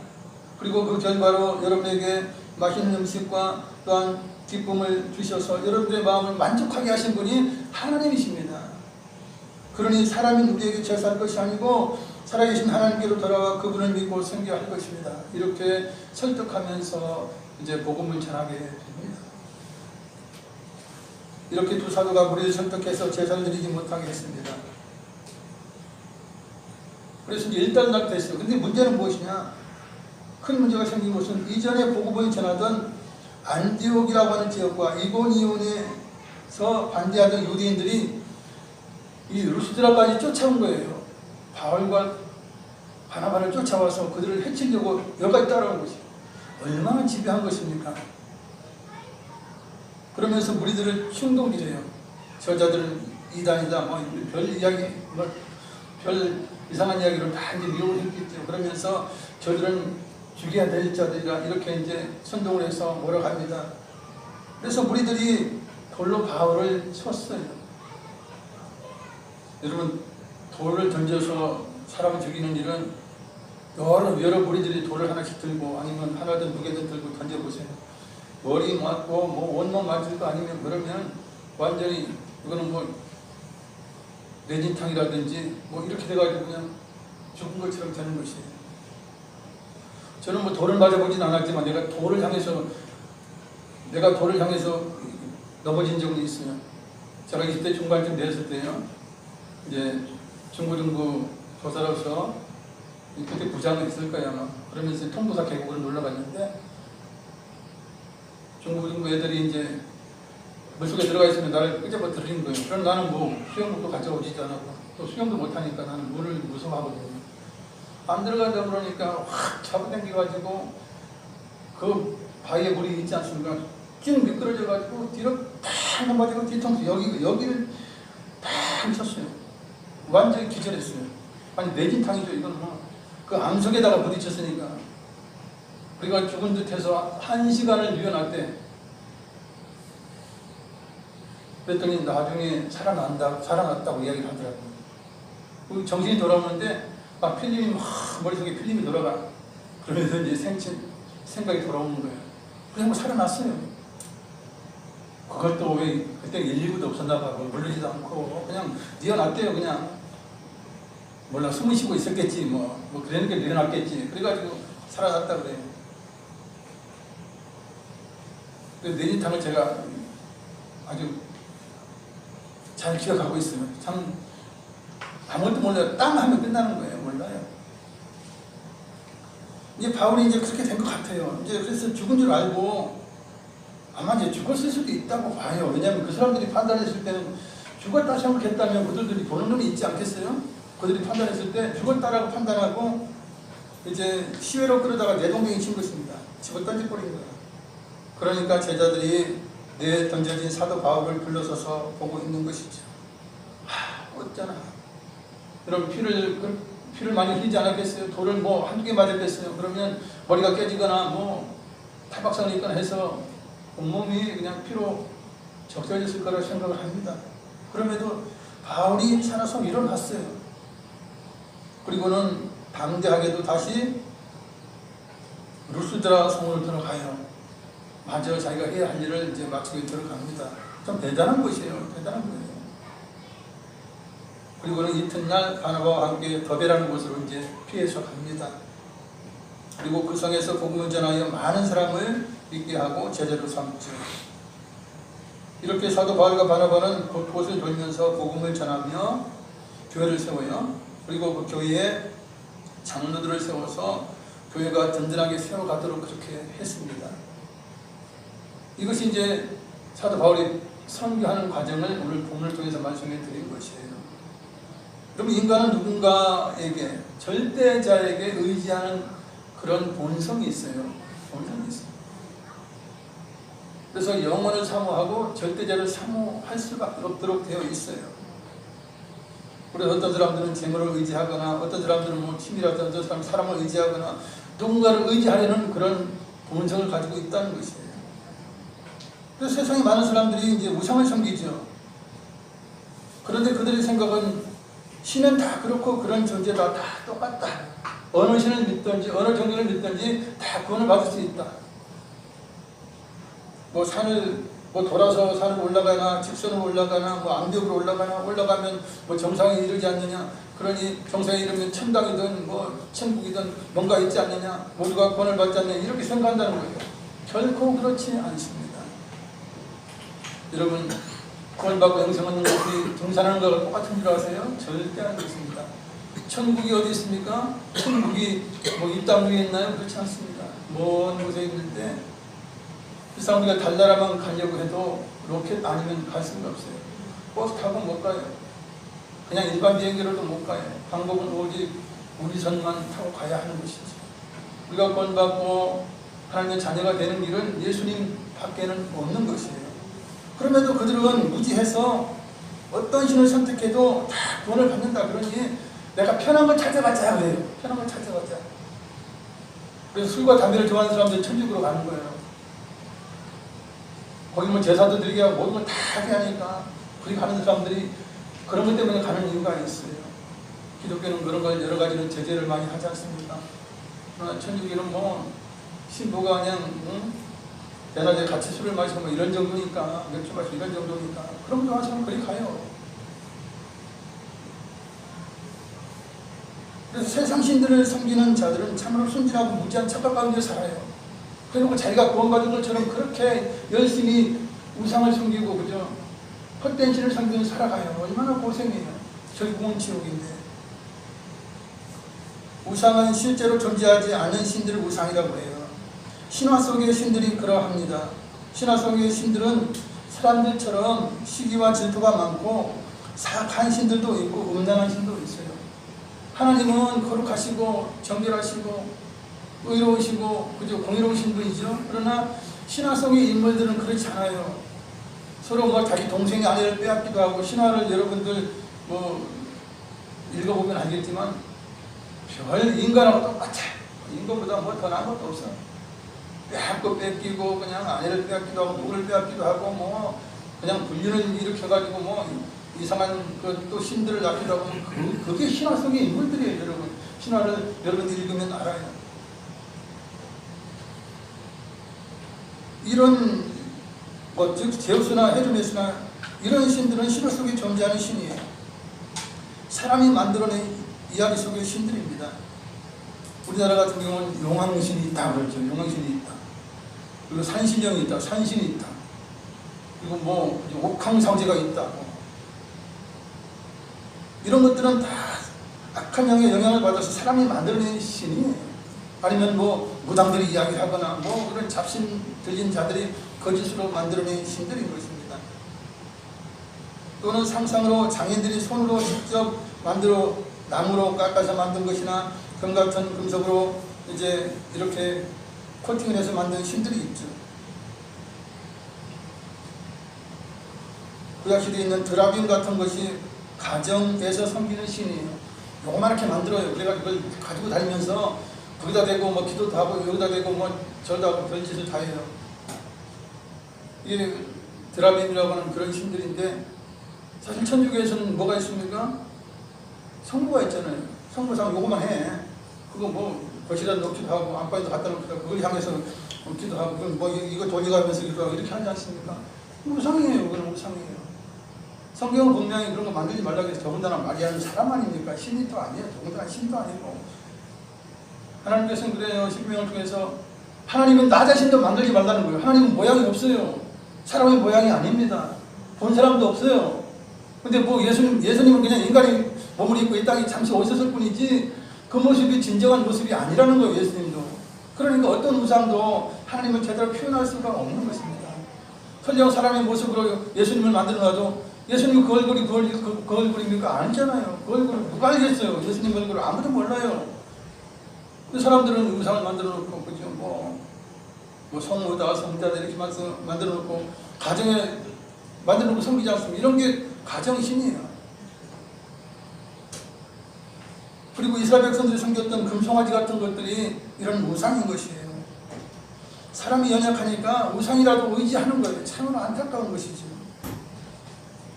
그리고 그 결과로 여러분에게 맛있는 음식과 또한 기쁨을 주셔서 여러분들의 마음을 만족하게 하신 분이 하나님이십니다. 그러니 사람이 우리에게 제사할 것이 아니고 살아계신 하나님께로 돌아와 그분을 믿고 섬겨야 할 것입니다. 이렇게 설득하면서 이제 복음을 전하게 됩니다. 이렇게 두 사도가 무리를 설득해서 제사를 드리지 못하게 했습니다. 그래서 이제 일단락 됐어요. 근데 문제는 무엇이냐? 큰 문제가 생긴 것은 이전에 복음을 전하던 안디옥이라고 하는 지역과 이고니온에서 반대하던 유대인들이 이 루스드라까지 쫓아온 거예요. 바울과 바나바를 쫓아와서 그들을 해치려고 여기까지 따라온 것이에요. 얼마나 지배한 것입니까? 그러면서 무리들을 충동질해요. 저자들은 이단이다, 별 이야기, 별 이상한 이야기를 다 이제 미혹을 했겠죠. 그러면서 저들은 죽여야 될 자들이라 이렇게 이제 선동을 해서 몰아갑니다. 그래서 무리들이 돌로 바울을 쳤어요. 여러분, 돌을 던져서 사람을 죽이는 일은 여러 무리들이 돌을 하나씩 들고 아니면 하나든 두 개든 들고 던져보세요. 머리 맞고 온몸 맞을 거 아니면 그러면 완전히 이거는 내진탕이라든지 이렇게 돼가지고 그냥 죽은 것처럼 되는 것이에요. 저는 돌을 맞아보진 않았지만 내가 돌을 향해서 넘어진 적은 있어요. 제가 20대 중반쯤 됐을 때요. 이제 중고등부 교사로서 그때 부장을 했을 거예요 아마. 그러면서 통도사 계곡으로 놀러 갔는데 중고등부 애들이 이제 물속에 들어가 있으면 나를 끄집어 들린 거예요. 그럼 나는 수영복도 가져오지도 않았고 또 수영도 못하니까 나는 물을 무서워하거든요. 안 들어간다 그러니까 확 잡아당겨가지고 그 바위에 물이 있지 않습니까? 쭉 미끄러져가지고 뒤로 탁 넘어지고 뒤통수 여기를 탁 쳤어요. 완전히 기절했어요. 아니 내진탕이죠. 이거는 그 암석에다가 부딪혔으니까. 그러니까 죽은 듯해서 1시간을 누워놨대. 그랬더니 나중에 살아났다고 이야기를 하더라고요. 정신이 돌아오는데 필름이 머릿속에 필름이 돌아가. 그러면서 이제 생각이 돌아오는 거예요. 그냥 살아났어요. 그것도 왜 그때 119도 없었나 봐. 물르지도 않고 그냥 뉘어놨대요. 그냥 몰라 숨을 쉬고 있었겠지 그러니까 뉘어놨겠지. 그래가지고 살아났다 그래요. 내진탕을 제가 아주 잘 기억하고 있어요. 참 아무것도 몰라요. 땅 하면 끝나는 거예요. 몰라요. 이제 바울이 이제 그렇게 된 것 같아요. 이제 그래서 죽은 줄 알고 아마 이제 죽었을 수도 있다고 봐요. 왜냐하면 그 사람들이 판단했을 때는 죽었다 생각했다면 그들이 보는 눈이 있지 않겠어요? 그들이 판단했을 때 죽었다라고 판단하고 이제 시외로 끌어다가 내동댕이 친 것입니다. 집어 던져버린 거예요. 그러니까 제자들이 내 던져진 사도 바울을 불러서서 보고 있는 것이죠. 어쩌나. 여러분 피를 많이 흘리지 않았겠어요? 돌을 한두 개 맞았겠어요? 그러면 머리가 깨지거나 타박상을 입거나 해서 온몸이 그냥 피로 적셔졌을 거라고 생각을 합니다. 그럼에도 바울이 살아서 일어났어요. 그리고는 방대하게도 다시 루스드라 성으로 들어가요. 마저 자기가 해야 할 일을 이제 마치고 들어갑니다. 참 대단한 것이에요. 대단한 거예요. 그리고는 이튿날 바나바와 함께 더베라는 곳으로 이제 피해서 갑니다. 그리고 그 성에서 복음을 전하여 많은 사람을 믿게 하고 제자로 삼죠. 이렇게 사도 바울과 바나바는 곳곳을 돌면서 복음을 전하며 교회를 세워요. 그리고 그 교회에 장로들을 세워서 교회가 든든하게 세워가도록 그렇게 했습니다. 이것이 이제 사도 바울이 선교하는 과정을 오늘 본문을 통해서 말씀해 드린 것이에요. 그러면 인간은 누군가에게, 절대자에게 의지하는 그런 본성이 있어요. 본성이 있어요. 그래서 영원을 사모하고 절대자를 사모할 수밖에 없도록 되어 있어요. 그래서 어떤 사람들은 재물을 의지하거나, 어떤 사람들은 뭐 취미라든지, 어떤 사람은 사람을 의지하거나, 누군가를 의지하려는 그런 본성을 가지고 있다는 것이에요. 그래서 세상에 많은 사람들이 이제 우상을 섬기죠. 그런데 그들의 생각은 신은 다 그렇고 그런 존재다, 다 똑같다. 어느 신을 믿든지 어느 종교를 믿든지 다 구원을 받을 수 있다. 뭐 산을 돌아서 산을 올라가나 직선으로 올라가나 뭐 암벽으로 올라가나 올라가면 뭐 정상에 이르지 않느냐. 그러니 정상에 이르면 천당이든 뭐 천국이든 뭔가 있지 않느냐. 모두가 구원을 받지 않느냐. 이렇게 생각한다는 거예요. 결코 그렇지 않습니다. 여러분, 구원받고 영생 얻는 것이 등산하는 것과 똑같은 줄 아세요? 절대 아니겠습니다. 천국이 어디 있습니까? 천국이 뭐 이 땅 위에 있나요? 그렇지 않습니다. 먼 곳에 있는데 비싼 우리가 달나라만 가려고 해도 로켓 아니면 갈 수가 없어요. 버스 타고 못 가요. 그냥 일반 비행기로도 못 가요. 방법은 오직 우리선만 타고 가야 하는 것이죠. 우리가 구원받고 하나님의 자녀가 되는 길은 예수님 밖에는 없는 것이에요. 그럼에도 그들은 무지해서 어떤 신을 선택해도 다 구원을 받는다. 그러니 내가 편한 걸 찾아가자 그래요. 편한 걸 찾아가자. 그래서 술과 담배를 좋아하는 사람들은 천국으로 가는 거예요. 거기 뭐 제사도 드리게 하고 모든 걸 다 하게 하니까 거기 가는 사람들이 그런 것 때문에 가는 이유가 있어요. 기독교는 그런 걸 여러 가지는 제재를 많이 하지 않습니까? 그러나 천주교는 뭐 신부가 그냥 대낮에 같이 술을 마시고 뭐 이런 정도니까, 맥주 마시고 이런 정도니까 그런 거 하시면 그리 가요. 그래서 세상 신들을 섬기는 자들은 참으로 순진하고 무지한 착각 가운데 살아요. 그리고 자기가 구원받은 것처럼 그렇게 열심히 우상을 섬기고 그죠? 헛된 신을 섬기며 살아가요. 얼마나 고생해요. 결국은 지옥인데. 우상은 실제로 존재하지 않은 신들을 우상이라고 해요. 신화 속의 신들이 그러합니다. 신화 속의 신들은 사람들처럼 시기와 질투가 많고 사악한 신들도 있고 음란한 신도 있어요. 하나님은 거룩하시고 정결하시고 의로우시고 그죠? 공의로우신 분이죠. 그러나 신화 속의 인물들은 그렇지 않아요. 서로 뭐 자기 동생의 아내를 빼앗기도 하고, 신화를 여러분들 뭐 읽어보면 알겠지만 별 인간하고 똑같아. 인간보다 뭐 더 나은 것도 없어. 빼앗고 뺏기고 그냥 아내를 빼앗기도 하고 누구를 빼앗기도 하고 뭐 그냥 불륜을 일으켜가지고 뭐 이상한 그 또 신들을 낳기도 하고 그게 신화 속의 인물들이에요. 여러분 신화를 여러분들 읽으면 알아요. 이런 것, 즉 제우스나 헤르메스나 이런 신들은 신화 속에 존재하는 신이에요. 사람이 만들어낸 이야기 속의 신들입니다. 우리나라 같은 경우는 용왕신이 있다 그러죠. 용왕신이 있다. 그리고 산신령이 있다. 산신이 있다. 그리고 뭐 옥황상제가 있다. 이런 것들은 다 악한 영의 영향을 받아서 사람이 만들어낸 신이에요. 아니면 뭐 무당들이 이야기하거나 뭐 그런 잡신 들린 자들이 거짓으로 만들어낸 신들인 것입니다. 또는 상상으로 장인들이 손으로 직접 만들어 나무로 깎아서 만든 것이나 금 같은 금속으로 이제 이렇게 코팅을 해서 만든 신들이 있죠. 구약시대에 있는 드라빔 같은 것이 가정에서 섬기는 신이에요. 요만하게 만들어요. 그래가지고 그걸 가지고 다니면서 거기다 대고 뭐 기도도 하고 여기다 대고 뭐 절도 하고 별짓을 다 해요. 이게 드라빔이라고 하는 그런 신들인데 사실 천주교에서는 뭐가 있습니까? 성부가 있잖아요. 성부상 요거만 해. 그거 뭐 거실에 놓기도 하고 안방에도 갖다 놓기도 하고 그걸 향해서 놓기도 하고 그건 뭐 이거 돌려가면서 기도하고 이렇게 하지 않습니까? 우상이에요. 그건 우상이에요. 성경은 분명히 그런 거 만들지 말라고 해서 더군다나 마리아는 사람 아닙니까? 신이 또 아니에요. 더군다나 신도 아니고. 하나님께서는 그래요. 십계명을 통해서 하나님은 나 자신도 만들지 말라는 거예요. 하나님은 모양이 없어요. 사람의 모양이 아닙니다. 본 사람도 없어요. 근데 뭐 예수님은 그냥 인간이 몸을 입고 이 땅에 잠시 오셨을 뿐이지 그 모습이 진정한 모습이 아니라는 거예요. 예수님도. 그러니까 어떤 우상도 하나님을 제대로 표현할 수가 없는 것입니다. 설령 사람의 모습으로 예수님을 만들어놔도 예수님 그 얼굴이 그 얼굴입니까? 아니잖아요. 그 얼굴을 누가 알겠어요? 예수님 얼굴을 아무도 몰라요. 그 사람들은 우상을 만들어 놓고 그죠? 뭐 성우다 성자다 이렇게 만들어 놓고 가정에 만들어 놓고 섬기지 않습니다. 이런 게 가정신이에요. 그리고 이스라엘 백성들이 섬겼던 금송아지 같은 것들이 이런 우상인 것이에요. 사람이 연약하니까 우상이라도 의지하는 거예요. 참으로 안타까운 것이죠.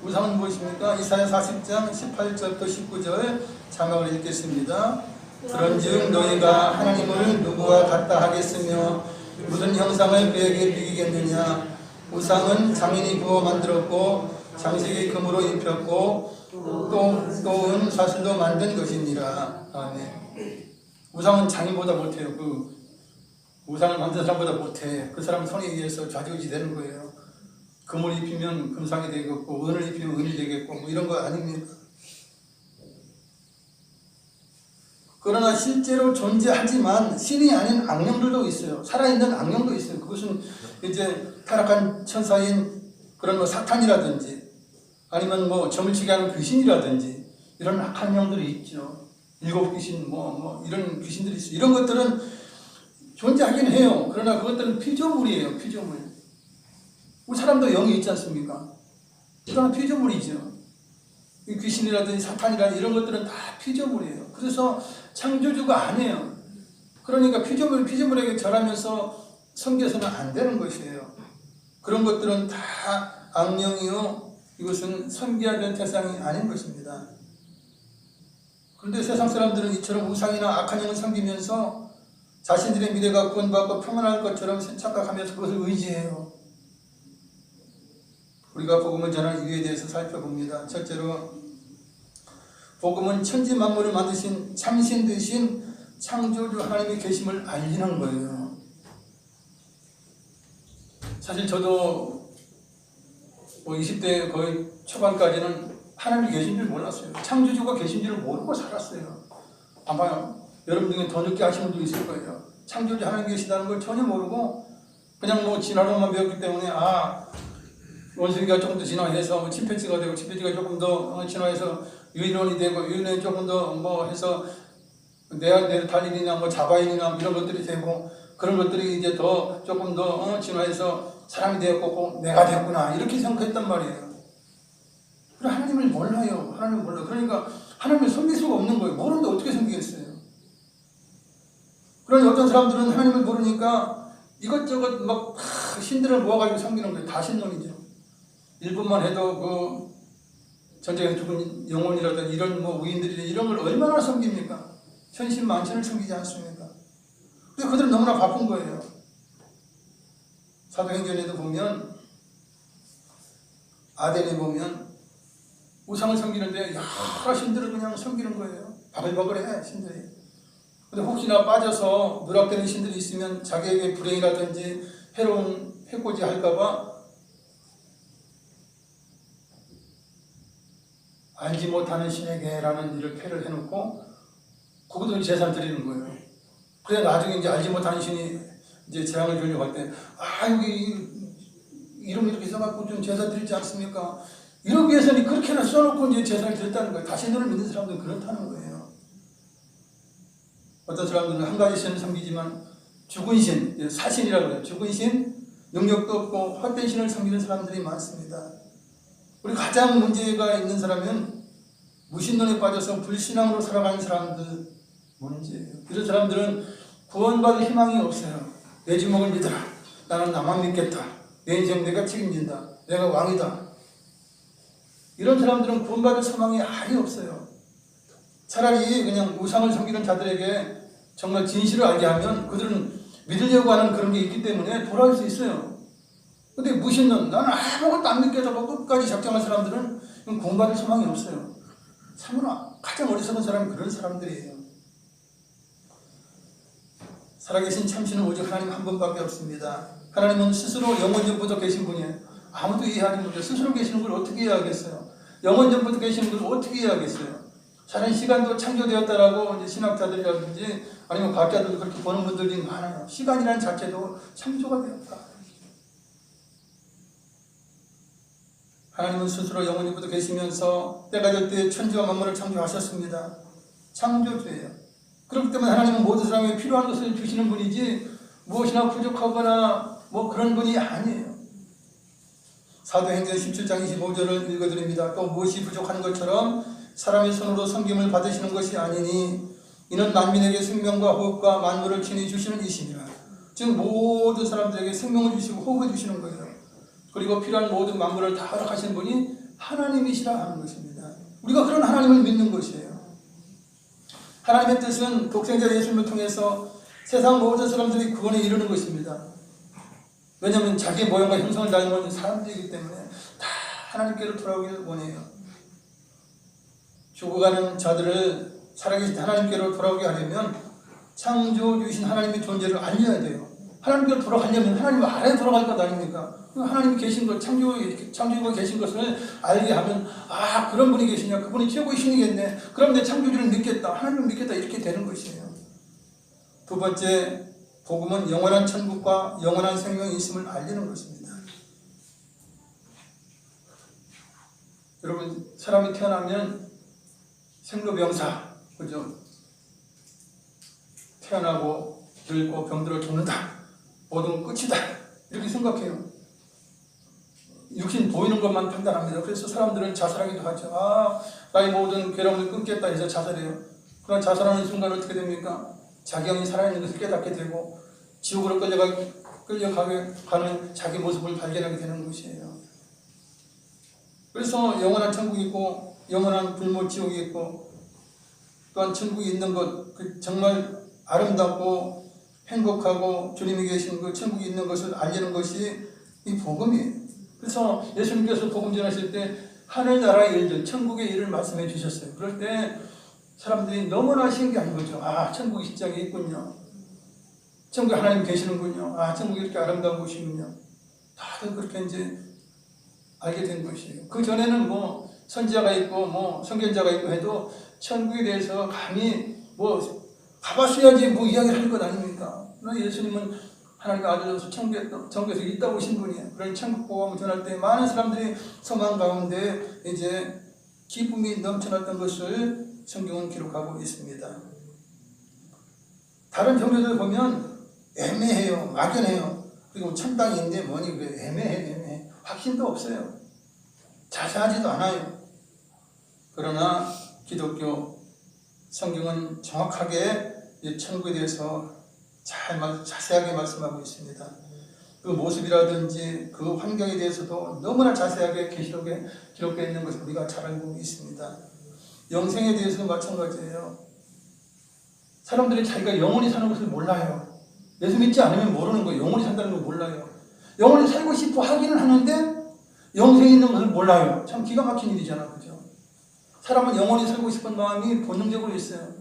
우상은 무엇입니까? 이사야 40장 18절부터 19절 자막을 읽겠습니다. 그런즉 너희가 하나님을 누구와 같다 하겠으며 무슨 형상을 그에게 비기겠느냐. 우상은 장인이 구워 만들었고 장식이 금으로 입혔고 또 사슬로 만든 것이니라. 아멘. 우상은 장인보다 못해요. 그 우상을 만든 사람보다 못해. 그 사람 손에 의해서 좌지우지 되는 거예요. 금을 입히면 금상이 되겠고 은을 입히면 은이 되겠고 뭐 이런 거 아닙니까? 그러나 실제로 존재하지만 신이 아닌 악령들도 있어요. 살아있는 악령도 있어요. 그것은 이제 타락한 천사인 그런 뭐 사탄이라든지 아니면 뭐 점을 치게 하는 귀신이라든지 이런 악한 영들이 있죠. 일곱 귀신 뭐 이런 귀신들이 있어요. 이런 것들은 존재하긴 해요. 그러나 그것들은 피조물이에요. 피조물. 우리 사람도 영이 있지 않습니까? 그러나 피조물이죠. 귀신이라든지 사탄이라든지 이런 것들은 다 피조물이에요. 그래서 창조주가 아니에요. 그러니까 피조물에게 절하면서 섬겨서는 안 되는 것이에요. 그런 것들은 다 악령이요. 이것은 섬겨야 될 대상이 아닌 것입니다. 그런데 세상 사람들은 이처럼 우상이나 악한 영을 섬기면서 자신들의 미래가 구원받고 평안할 것처럼 착각하면서 그것을 의지해요. 우리가 복음을 전하는 이유에 대해서 살펴봅니다. 첫째로 복음은 천지 만물을 만드신 참신 되신 창조주 하나님의 계심을 알리는 거예요. 사실 저도 20대 거의 초반까지는 하나님이 계신 줄 몰랐어요. 창조주가 계신 줄을 모르고 살았어요. 아마 여러분 중에 더 늦게 아시는 분도 있을 거예요. 창조주 하나님 계시다는 걸 전혀 모르고 그냥 진화론만 배웠기 때문에 원숭이가 조금 더 진화해서 침팬지가 되고 침팬지가 조금 더 진화해서 유인원이 되고 유인원이 조금 더 해서 네안데르탈린이나 자바인이나 이런 것들이 되고 그런 것들이 이제 더 조금 더 진화해서 사람이 되었고 내가 됐구나 이렇게 생각했단 말이에요. 그래 하나님을 몰라요. 하나님을 몰라. 그러니까 하나님을 섬길 수가 없는 거예요. 모르는데 어떻게 섬기겠어요? 그러니 어떤 사람들은 하나님을 모르니까 이것저것 막 신들을 모아가지고 섬기는 거예요. 다 신론이죠. 일본만 해도 전쟁에 죽은 영혼이라든지 이런 우인들이 이런 걸 얼마나 섬깁니까? 천신만천을 섬기지 않습니까? 근데 그들은 너무나 바쁜 거예요. 사도행전에도 보면 아덴에 보면 우상을 섬기는데 여러 신들을 그냥 섬기는 거예요. 바글바글해 신들이. 근데 혹시나 빠져서 누락되는 신들이 있으면 자기에게 불행이라든지 해코지 할까봐 알지 못하는 신에게라는 일을 패를 해놓고 그것도 재산 드리는 거예요. 그래 나중에 이제 알지 못하는 신이 이제 재앙을 주려고 할 때 여기 이름 이렇게 써갖고 좀 제사 드리지 않습니까? 이러기 위해서는 그렇게나 써놓고 이제 제사를 드렸다는 거예요. 다시 너를 믿는 사람들은 그렇다는 거예요. 어떤 사람들은 한 가지 신을 섬기지만 죽은 신, 사신이라고 해요. 죽은 신, 능력도 없고 헛된 신을 섬기는 사람들이 많습니다. 우리 가장 문제가 있는 사람은 무신론에 빠져서 불신앙으로 살아가는 사람들 문제예요. 이런 사람들은 구원받을 희망이 없어요. 내 주먹을 믿어라. 나는 나만 믿겠다. 내 인생 내가 책임진다. 내가 왕이다. 이런 사람들은 구원받을 소망이 아예 없어요. 차라리 그냥 우상을 섬기는 자들에게 정말 진실을 알게 하면 그들은 믿으려고 하는 그런 게 있기 때문에 돌아올 수 있어요. 근데 무신론, 나는 아무것도 안 믿겠다고 끝까지 작정한 사람들은 구원받을 소망이 없어요. 참으로 가장 어리석은 사람이 그런 사람들이에요. 살아계신 참신은 오직 하나님 한 분밖에 없습니다. 하나님은 스스로 영원 전부터 계신 분이에요. 아무도 이해하지 못해요. 스스로 계시는 걸 어떻게 이해하겠어요? 영원 전부터 계시는 걸 어떻게 이해하겠어요? 사는 시간도 창조되었다라고 이제 신학자들이라든지 아니면 과학자들도 그렇게 보는 분들이 많아요. 시간이라는 자체도 창조가 되었다. 하나님은 스스로 영원 전부터 계시면서 때가 될 때 천지와 만물을 창조하셨습니다. 창조주예요. 그렇기 때문에 하나님은 모든 사람에게 필요한 것을 주시는 분이지 무엇이나 부족하거나 뭐 그런 분이 아니에요. 사도행전 17장 25절을 읽어드립니다. 또 무엇이 부족한 것처럼 사람의 손으로 섬김을 받으시는 것이 아니니 이는 만민에게 생명과 호흡과 만물을 친히 주시는 이시니라. 즉 모든 사람들에게 생명을 주시고 호흡을 주시는 거예요. 그리고 필요한 모든 만물을 다 허락하신 분이 하나님이시라 하는 것입니다. 우리가 그런 하나님을 믿는 것이에요. 하나님의 뜻은 독생자 예수님을 통해서 세상 모든 사람들이 구원에 이르는 것입니다. 왜냐하면 자기의 모양과 형상을 닮은 사람들이기 때문에 다 하나님께로 돌아오기를 원해요. 죽어가는 자들을 살아계신 하나님께로 돌아오게 하려면 창조주이신 하나님의 존재를 알려야 돼요. 하나님께로 돌아가려면 하나님을 알아야 돌아갈 것 아닙니까? 하나님이 계신 것, 창조주가 계신 것을 알게 하면 아 그런 분이 계시냐, 그분이 최고의 신이겠네, 그럼 내 창조주를 믿겠다, 하나님을 믿겠다, 이렇게 되는 것이에요. 두 번째, 복음은 영원한 천국과 영원한 생명이 있음을 알리는 것입니다. 여러분, 사람이 태어나면 생로병사, 그죠? 태어나고 늙고 병들어 죽는다, 모든 끝이다, 이렇게 생각해요. 육신 보이는 것만 판단합니다. 그래서 사람들은 자살하기도 하죠. 아, 나의 모든 괴로움을 끊겠다 해서 자살해요. 그러나 자살하는 순간 어떻게 됩니까? 자기 영이 살아있는 것을 깨닫게 되고 지옥으로 끌려가게 가는 자기 모습을 발견하게 되는 것이에요. 그래서 영원한 천국이 있고 영원한 불모 지옥이 있고 또한 천국이 있는 것, 그 정말 아름답고 행복하고 주님이 계신 그 천국이 있는 것을 알리는 것이 이 복음이에요. 그래서 예수님께서 복음 전하실 때 하늘나라의 일들, 천국의 일을 말씀해 주셨어요. 그럴 때 사람들이 너무나 신기한 거죠. 아, 천국이 실장에 있군요. 천국에 하나님 계시는군요. 아, 천국이 이렇게 아름다운 곳이군요. 다들 그렇게 이제 알게 된 것이에요. 그 전에는 뭐 선지자가 있고 뭐 선견자가 있고 해도 천국에 대해서 감히 뭐 가봤어야지 뭐 이야기를 할 것 아닙니까? 그러나 예수님은 하나님이 아들로서 천국에서 있다 오신 분이에요. 그런 천국 복음을 전할 때 많은 사람들이 소망 가운데 이제 기쁨이 넘쳐났던 것을 성경은 기록하고 있습니다. 다른 종교들 보면 애매해요, 막연해요. 그리고 천당인데 뭐니 그래, 애매해. 확신도 없어요. 자세하지도 않아요. 그러나 기독교 성경은 정확하게 이 천국에 대해서 자세하게 말씀하고 있습니다. 그 모습이라든지 그 환경에 대해서도 너무나 자세하게 계시록에 기록되어 있는 것을 우리가 잘 알고 있습니다. 영생에 대해서도 마찬가지예요. 사람들이 자기가 영원히 사는 것을 몰라요. 예수 믿지 않으면 모르는 거예요. 영원히 산다는 걸 몰라요. 영원히 살고 싶어 하기는 하는데 영생이 있는 것을 몰라요. 참 기가 막힌 일이잖아, 그죠? 사람은 영원히 살고 싶은 마음이 본능적으로 있어요.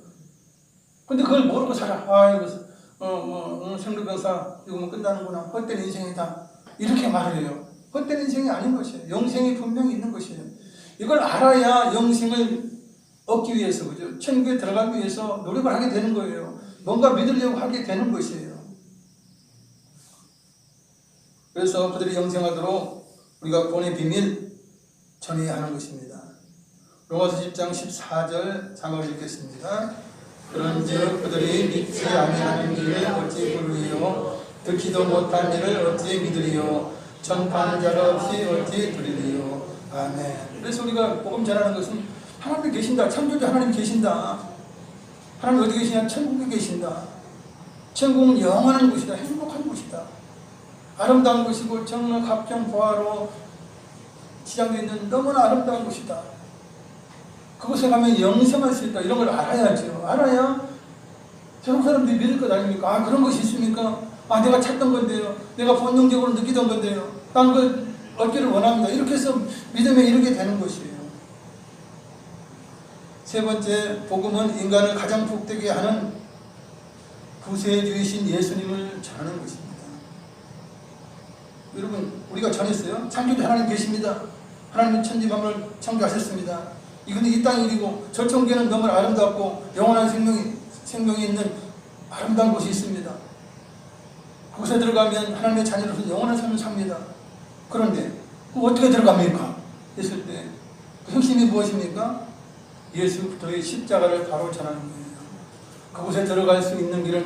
근데 그걸 모르고 살아. 아, 이거 생로병사 이거 뭐 끝나는구나. 헛된 인생이다. 이렇게 말을 해요. 헛된 인생이 아닌 것이에요. 영생이 분명히 있는 것이에요. 이걸 알아야 영생을 얻기 위해서, 그죠? 천국에 들어가기 위해서 노력을 하게 되는 거예요. 뭔가 믿으려고 하게 되는 것이에요. 그래서 그들이 영생하도록 우리가 구원의 비밀 전해야 하는 것입니다. 로마서 10장 14절 자막을 읽겠습니다. 그런즉 그들이 믿지 아니하는 일을 어찌 부르리요, 듣지도 못한 일을 어찌 믿으리요, 전파하는 자가 없이 어찌 들으리요. 아멘. 그래서 우리가 복음 전하는 것은 하나님이 계신다, 창조주 하나님이 계신다. 하나님 어디 계시냐? 천국에 계신다. 천국은 영원한 곳이다, 행복한 곳이다, 아름다운 곳이고 정말 각종 보화로 지장되어 있는 너무나 아름다운 곳이다. 그곳에 가면 영생할 수 있다. 이런 걸 알아야죠. 알아야 세상 사람들이 믿을 것 아닙니까? 아, 그런 것이 있습니까? 아, 내가 찾던 건데요. 내가 본능적으로 느끼던 건데요. 난 그 얻기를 원합니다. 이렇게 해서 믿음에 이르게 되는 것이에요. 세 번째, 복음은 인간을 가장 복되게 하는 구세주이신 예수님을 전하는 것입니다. 여러분, 우리가 전했어요. 창조주 하나님 계십니다. 하나님은 천지 만물을 창조하셨습니다. 이근데 이 땅이 이리고 저 천국에는 너무 아름답고 영원한 생명이 있는 아름다운 곳이 있습니다. 그곳에 들어가면 하나님의 자녀로서 영원한 삶을 삽니다. 그런데 어떻게 들어갑니까? 했을 때 그 핵심이 무엇입니까? 예수 그리스도의 십자가를 바로 전하는 거예요. 그곳에 들어갈 수 있는 길은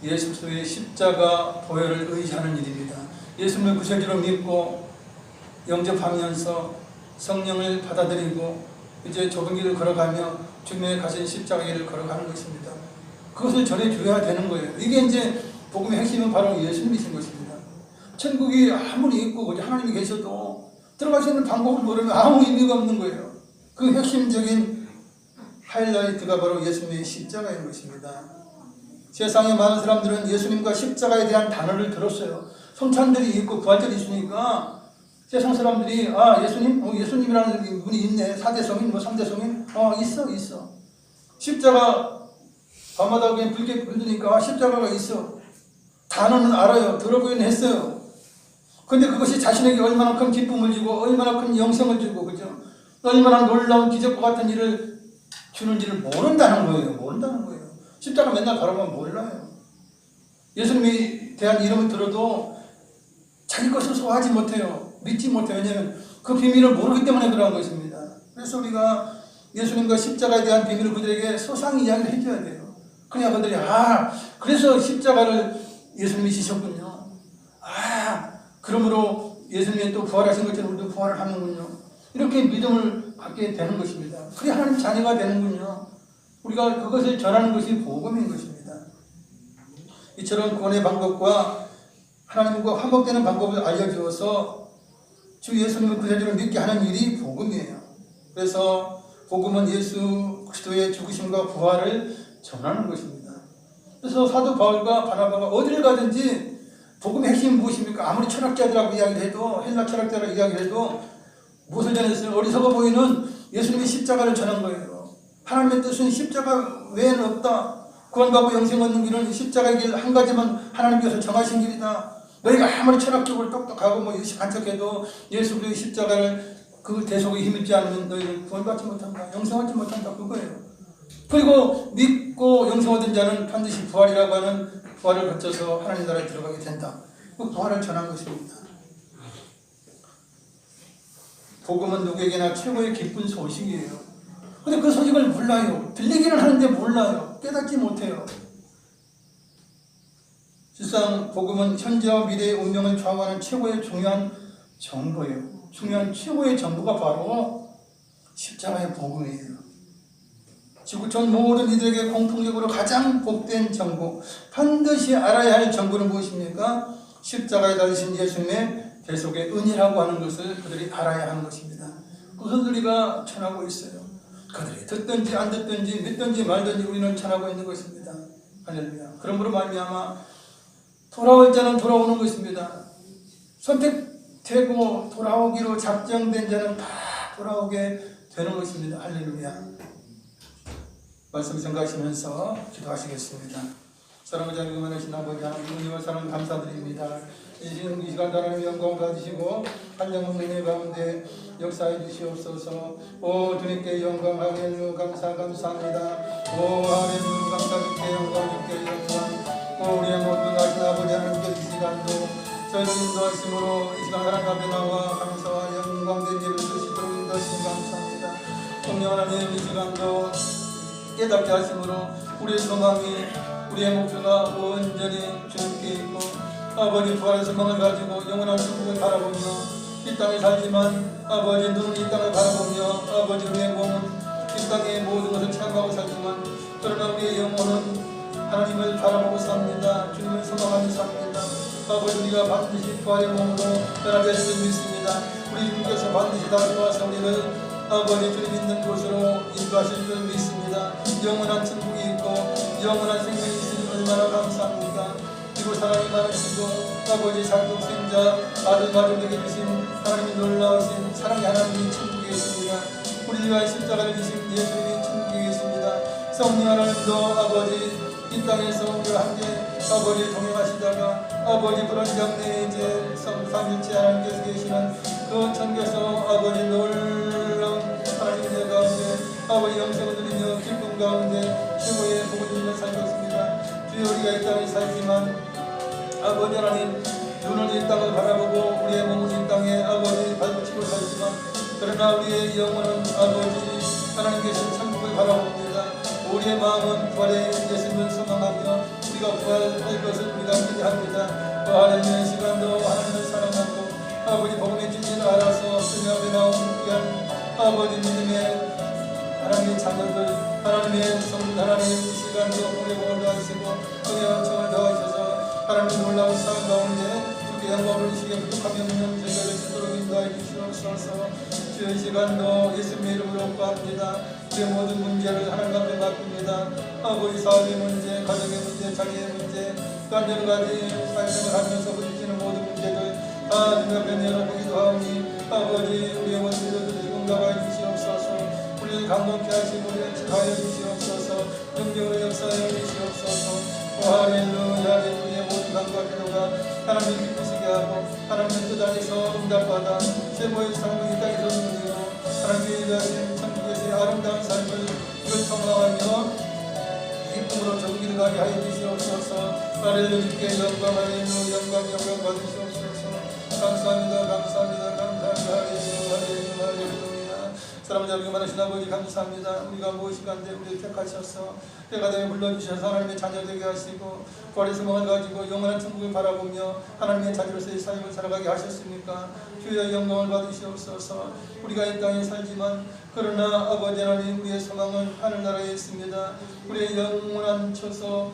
예수 그리스도의 십자가 보혈을 의지하는 일입니다. 예수님을 구세주로 믿고 영접하면서 성령을 받아들이고 이제 좁은 길을 걸어가며 주님의 가신 십자가의 길을 걸어가는 것입니다. 그것을 전해줘야 되는 거예요. 이게 이제 복음의 핵심은 바로 예수님이신 것입니다. 천국이 아무리 있고 거기 하나님이 계셔도 들어갈 수 있는 방법을 모르면 아무 의미가 없는 거예요. 그 핵심적인 하이라이트가 바로 예수님의 십자가인 것입니다. 세상에 많은 사람들은 예수님과 십자가에 대한 단어를 들었어요. 성찬들이 있고 부활절이 있으니까 세상 사람들이 아, 예수님이라는 분이 있네. 4대 성인, 3대 성인? 있어. 십자가 밤마다 그냥 붉게 불드니까 십자가가 있어. 단어는 알아요. 들어보긴 했어요. 근데 그것이 자신에게 얼마나 큰 기쁨을 주고 얼마나 큰 영생을 주고 그죠? 얼마나 놀라운 기적과 같은 일을 주는지를 모른다는 거예요. 십자가 맨날 바라보면 몰라요. 예수님에 대한 이름을 들어도 자기 것을 소화하지 못해요. 믿지 못해요. 왜냐하면 그 비밀을 모르기 때문에 그러한 것입니다. 그래서 우리가 예수님과 십자가에 대한 비밀을 그들에게 소상히 이야기를 해줘야 돼요. 그래야 그들이 그래서 십자가를 예수님이 지셨군요. 그러므로 예수님이 또 부활하신 것처럼 우리도 부활을 하는군요. 이렇게 믿음을 갖게 되는 것입니다. 그게 하나님 자녀가 되는군요. 우리가 그것을 전하는 것이 복음인 것입니다. 이처럼 구원의 방법과 하나님과 화목되는 방법을 알려주어서 주 예수님을 구세주로 믿게 하는 일이 복음이에요. 그래서 복음은 예수 그리스도의 죽으심과 부활을 전하는 것입니다. 그래서 사도 바울과 바나바가 어디를 가든지 복음의 핵심이 무엇입니까? 아무리 철학자들하고 이야기를 해도 헬라 철학자라고 이야기를 해도 무엇을 전했어요? 어리석어 보이는 예수님의 십자가를 전한 거예요. 하나님의 뜻은 십자가 외에는 없다. 구원받고 영생 얻는 길은 십자가의 길 한 가지만 하나님께서 정하신 길이다. 너희가 아무리 철학적으로 똑똑하고 간척해도 예수 그리스도의 십자가를 그 대속에 힘입지 않으면 너희는 구원받지 못한다. 영생하지 못한다. 그거예요. 그리고 믿고 영생 얻은 자는 반드시 부활이라고 하는 부활을 거쳐서 하나님 나라에 들어가게 된다. 그 부활을 전한 것입니다. 복음은 누구에게나 최고의 기쁜 소식이에요. 근데 그 소식을 몰라요. 들리기는 하는데 몰라요. 깨닫지 못해요. 실상 복음은 현재와 미래의 운명을 좌우하는 최고의 중요한 정보예요. 최고의 정보가 바로 십자가의 복음이에요. 지구촌 모든 이들에게 공통적으로 가장 복된 정보, 반드시 알아야 할 정보는 무엇입니까? 십자가에 달리신 예수님의 대속의 은혜라고 하는 것을 그들이 알아야 하는 것입니다. 그것을 우리가 전하고 있어요. 그들이 듣든지 안 듣든지 믿든지 말든지 우리는 전하고 있는 것입니다. 할렐루야. 그러므로 말미암아 돌아올 자는 돌아오는 것입니다. 선택되고 돌아오기로 작정된 자는 다 돌아오게 되는 것입니다. 할렐루야. 말씀 생각하시면서 기도하시겠습니다. 사랑을 잘 응원하신 아버지 하나님 은혜와 사랑 감사드립니다. 이 시간 하나님 영광 받으시고 한영은 은혜 가운데 역사해 주시옵소서. 오 주님께 영광 할렐루야 감사합니다. 오 할렐루야 감사 주께 영광 주께 영광. 오 우리의 모든 하신 아버지 하나님께 이 시간도 저희를 인도하심으로 이 시간 하나님 앞에 나와 감사와 영광된 예를 드시도록 인도하시니 감사합니다. 성령 하나님 이 시간도 깨닫게 하심으로 우리의 소망이 우리의 목표가 온전히 주님께 있고 아버지 부활의 소망을 가지고 영원한 천국을 바라보며 이 땅에 살지만 아버지 눈은 이 땅을 바라보며 아버지 우리의 몸은 이 땅의 모든 것을 체험하고 살지만 그러나 우리의 영혼은 하나님을 바라보고 삽니다. 주님을 소망하며 삽니다. 아버지 우리가 반드시 부활의 몸으로 변화될 줄 믿습니다. 우리 주님께서 반드시 다시 와서 우리를 아버지 주님 있는 곳으로 인도하실 줄 믿습니다. 영원한 천국이 있고 영원한 생명이 있으니 얼마나 감사합니까. 이곳 하나님 많으시고 아버지 살독생자 아들 마주에게 주신 하나님의 놀라우신 사랑의 하나님이 천국에 계십니다. 우리 위하여 십자가를 지신 예수님이 천국에 계십니다. 성령 하나님도 아버지 이 땅에서 우리와 함께 아버지 동행하시다가 아버지 그런 장래에 이제 삼일째 하나님께서 계시는 그 천국에서 아버지 놀라운 하나님의 가운데 아버지 영생을 누리며 기쁨 가운데 최고의 복을 누리며 살겠습니다. 주여 우리가 이 땅에 살지만 아버지 하나님 눈은 이 땅을 바라보고 우리의 몸은 이 땅에 아버지 발붙이고 살지만 그러나 우리의 영혼은 아버지 하나님 계신 천국을 바라봅니다. 우리의 마음은 부활의 예수님을 소망하며 우리가 부활할 것을 우리가 기대합니다. 부활하는 시간도 하나님을 사랑하고 아버지 복음의 진리를 알아서 주님 앞에 나온 귀한 아버지 믿음의 하나님의 자녀들 하나님의 성도 하나님 이 시간도 복을 더하시고 은혜와 은총을 더하셔서 하나님의 놀라운 사랑 가운데 주께 영광을 주시게 부족하며 저희가 되시도록 인도하여 주시옵소서. 주의 이 시간도 예수님의 이름으로 구합니다. 우리의 모든 문제를 하나님 앞에 맡깁니다. 아버지 사업의 문제, 가정의 문제, 자녀의 문제, 또한 여러 가지 삶을 하면서 부딪히는 모든 문제들 다 주님 앞에 내려보기도 하오니 아버지 우리의 원수들을 응답하여 주시옵소서. 우리를 강건케 하시고 우리를 지하여 주시옵소서. 능력으로 역사하여 주시옵소서. 할렐루야. 우리의 모든 강과 기도가 하나님 기쁘시게 하고 하나님의 뜻 안에서 응답받아 세모의 삶을 이 땅에서 누리고 하나님의 일하신 천국에서의 아름다운 삶을 이걸 성화하며 기쁨으로 전기를 가게 하여 주시옵소서. 할렐루야. 영광 할렐루야. 영광 받으시옵소서. 감사합니다. 할렐루야. 사랑을 자비가 많으신 아버지 감사합니다. 우리가 무엇인가인데 우리를 택하셔서 때가 되면 불러주셔서 하나님의 자녀 되게 하시고 부활의 소망을 가지고 영원한 천국을 바라보며 하나님의 자녀로서의 삶을 살아가게 하셨습니까? 주여 영광을 받으시옵소서. 우리가 이 땅에 살지만 그러나 아버지 하나님 우리의 소망은 하늘나라에 있습니다. 우리의 영원한 처소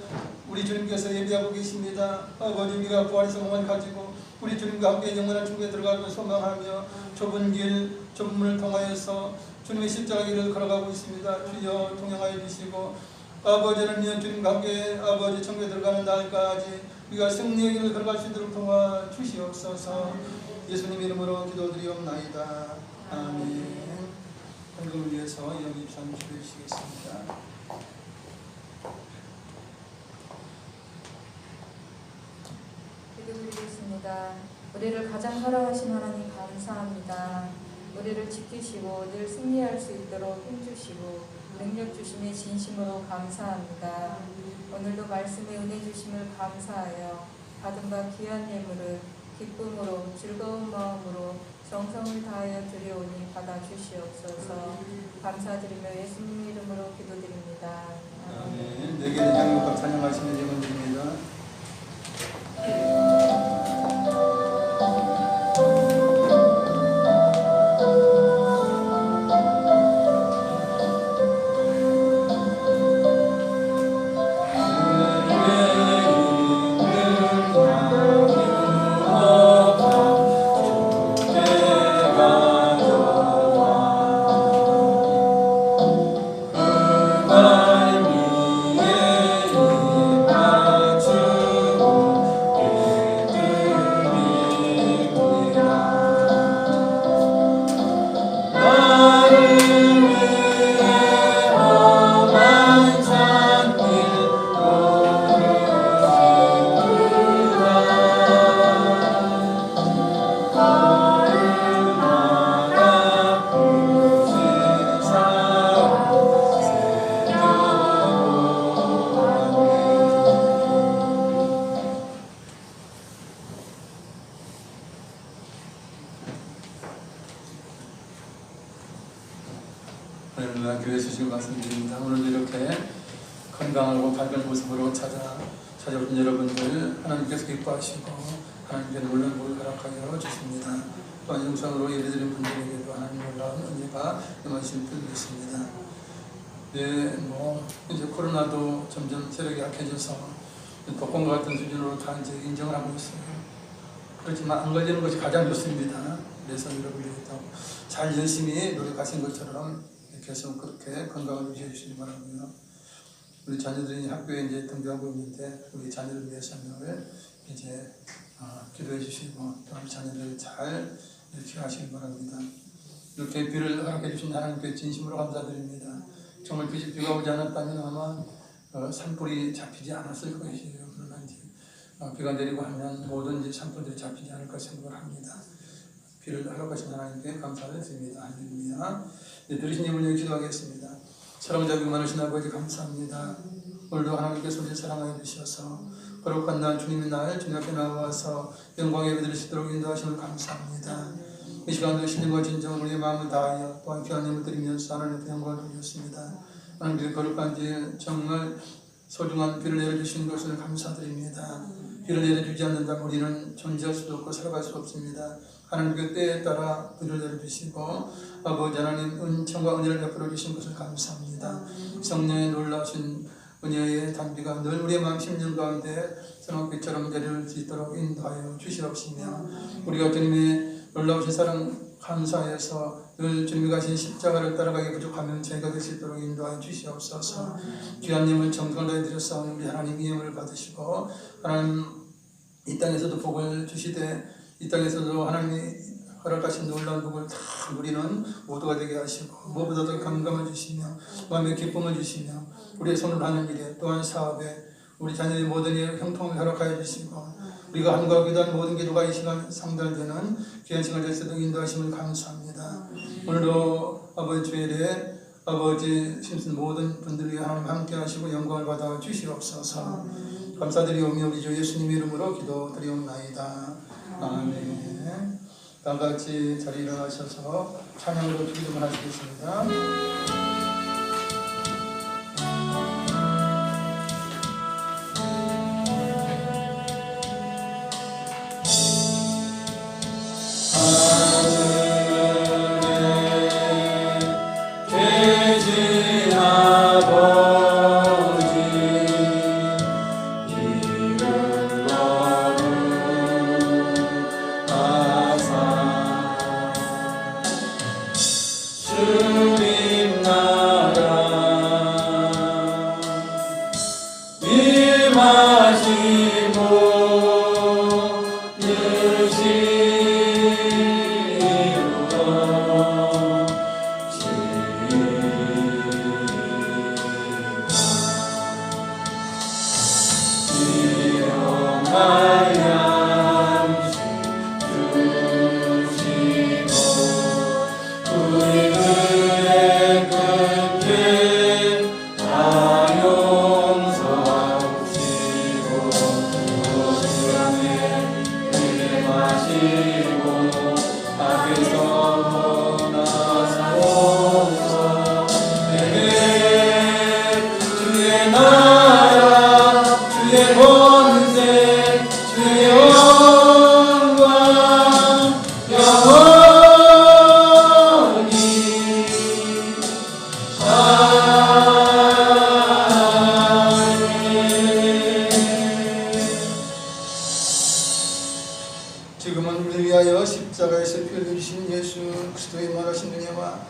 우리 주님께서 예비하고 계십니다. 아버지 우리가 부활의 소망을 가지고 우리 주님과 함께 영원한 천국에 들어가고 소망하며 좁은 길 좁은 문을 통하여서 주님의 십자가 길을 걸어가고 있습니다. 주여 동행하여 주시고 아버지는 주님과 함께 아버지 천국에 들어가는 날까지 우리가 승리의 길을 걸어갈 수 있도록 도와 주시옵소서. 예수님 이름으로 기도드리옵나이다. 아멘. 헌금을 위해서 영입상 기도해 주시겠습니다. 기도드리겠습니다. 우리를 가장 사랑하신 하나님 감사합니다. 우리를 지키시고 늘 승리할 수 있도록 힘주시고 능력 주심에 진심으로 감사합니다. 오늘도 말씀에 은혜 주심을 감사하여 받은 바 귀한 예물을 기쁨으로 즐거운 마음으로 정성을 다하여 드려오니 받아주시옵소서. 감사드리며 예수님 이름으로 기도드립니다. 아멘. 내게는 향유과 찬양하시는 예물입니다. 할렐루야. 교회 주신 말씀드립니다. 오늘 이렇게 건강하고 밝은 모습으로 찾아오신 여러분들 하나님께서 기뻐하시고 하나님께 놀라운 복을 허락하여 주십니다. 또한 영상으로 예배드린 분들에게도 하나님 놀라운 은혜가 임하실 줄 믿습니다. 네, 이제 코로나도 점점 세력이 약해져서 독감과 같은 수준으로 다 이제 인정을 하고 있어요. 그렇지만 안 걸리는 것이 가장 좋습니다. 레선으로 불리겠다고 잘 열심히 노력하신 것처럼 계속 그렇게 건강을 유지해 주시기 바랍니다. 우리 자녀들이 학교에 이제 등교하고 있는데 우리 자녀들 위해서는 이제 기도해 주시고 또 자녀들 잘 이렇게 하시기 바랍니다. 이렇게 비를 허락해 주신 하나님께 진심으로 감사드립니다. 정말 비가 오지 않았다면 아마 산불이 잡히지 않았을 것이에요. 그러나 이제 비가 내리고 하면 모든 산불들이 잡히지 않을까 생각을 합니다. 비를 허락하신 하나님께 감사를 드립니다. 할렐루야. 네, 들으신 예물 위해 기도하겠습니다. 사랑자비 많으신 아버지 감사합니다. 오늘도 하나님께서 우리를 사랑하여 주셔서 거룩한 날 주님의 날 주님 앞에 나와서 영광 예배드릴 수 있도록 인도하심을 감사합니다. 이 시간도 신령과 진정으로 우리의 마음을 다하여 또한 귀한 예물 드리면서 하나님께 영광을 돌렸습니다. 하나님께 거룩한 지 정말 소중한 비를 내려주신 것을 감사드립니다. 비를 내려주지 않는다면 우리는 존재할 수도 없고 살아갈 수 없습니다. 하나님께 때에 따라 비를 내려주시고 아버지 하나님 은총과 은혜를 베풀어 주신 것을 감사합니다. 성령의 놀라우신 은혜의 단비가 늘 우리의 마음 심령 가운데 성령빛처럼 내릴 수 있도록 인도하여 주시옵시며 우리가 주님의 놀라우신 사랑 감사해서 늘 주님이 가신 십자가를 따라가기 부족하면 저희가 될 수 있도록 인도하여 주시옵소서. 귀한 예물 정성을 다해 드렸사오니 우리 하나님 이 예물을 받으시고 하나님 이 땅에서도 복을 주시되 이 땅에서도 하나님이 허락하신 놀라운 복을 다 누리는 모두가 되게 하시고 무엇보다도 감감을 주시며 마음의 기쁨을 주시며 우리의 손으로 하는 일에 또한 사업에 우리 자녀의 모든 일 형통을 허락하여 주시고 우리가 한과 기도한 모든 기도가 이 시간 상달되는 귀한 시간 될 수 있도록 인도하심을 감사합니다. 오늘도 아버지 주일에 아버지 심슨 모든 분들 위해 하나님 함께 하시고 영광을 받아 주시옵소서. 감사드리오며 우리 주 예수님의 이름으로 기도드리옵나이다. 아멘. 다 같이 자리 일어나셔서 찬양으로 기도를 하시겠습니다. 지금은 우리를 위하여 십자가에서 피 흘리신 예수 그리스도의 말하신 은혜와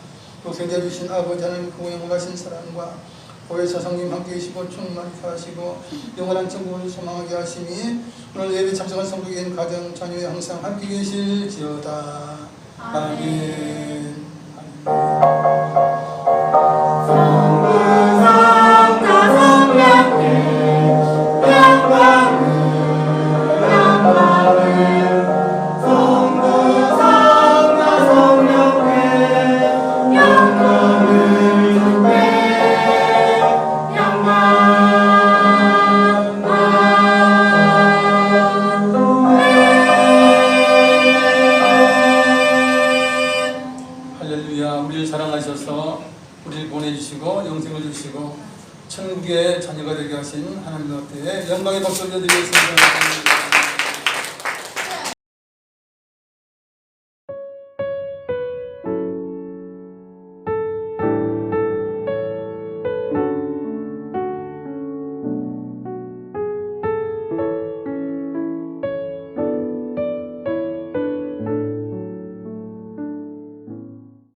또 생자주신 아버지 하나님 그 영원하신 사랑과 교회 사성님 함께 계시고 충만히 하시고 영원한 천국을 소망하게 하시니 오늘 예배 참석한 성도인 가정 자녀에 항상 함께 계실지어다. 아멘. 성부성 다성령께 영광을 성부성 다성령께 영광을 주네 할렐루야. 우리를 사랑하셔서 우리를 보내주시고 영생을 주시고 천국의 자녀가 되게 하신 하나님 앞에 영광의 박수 올려드리겠습니다.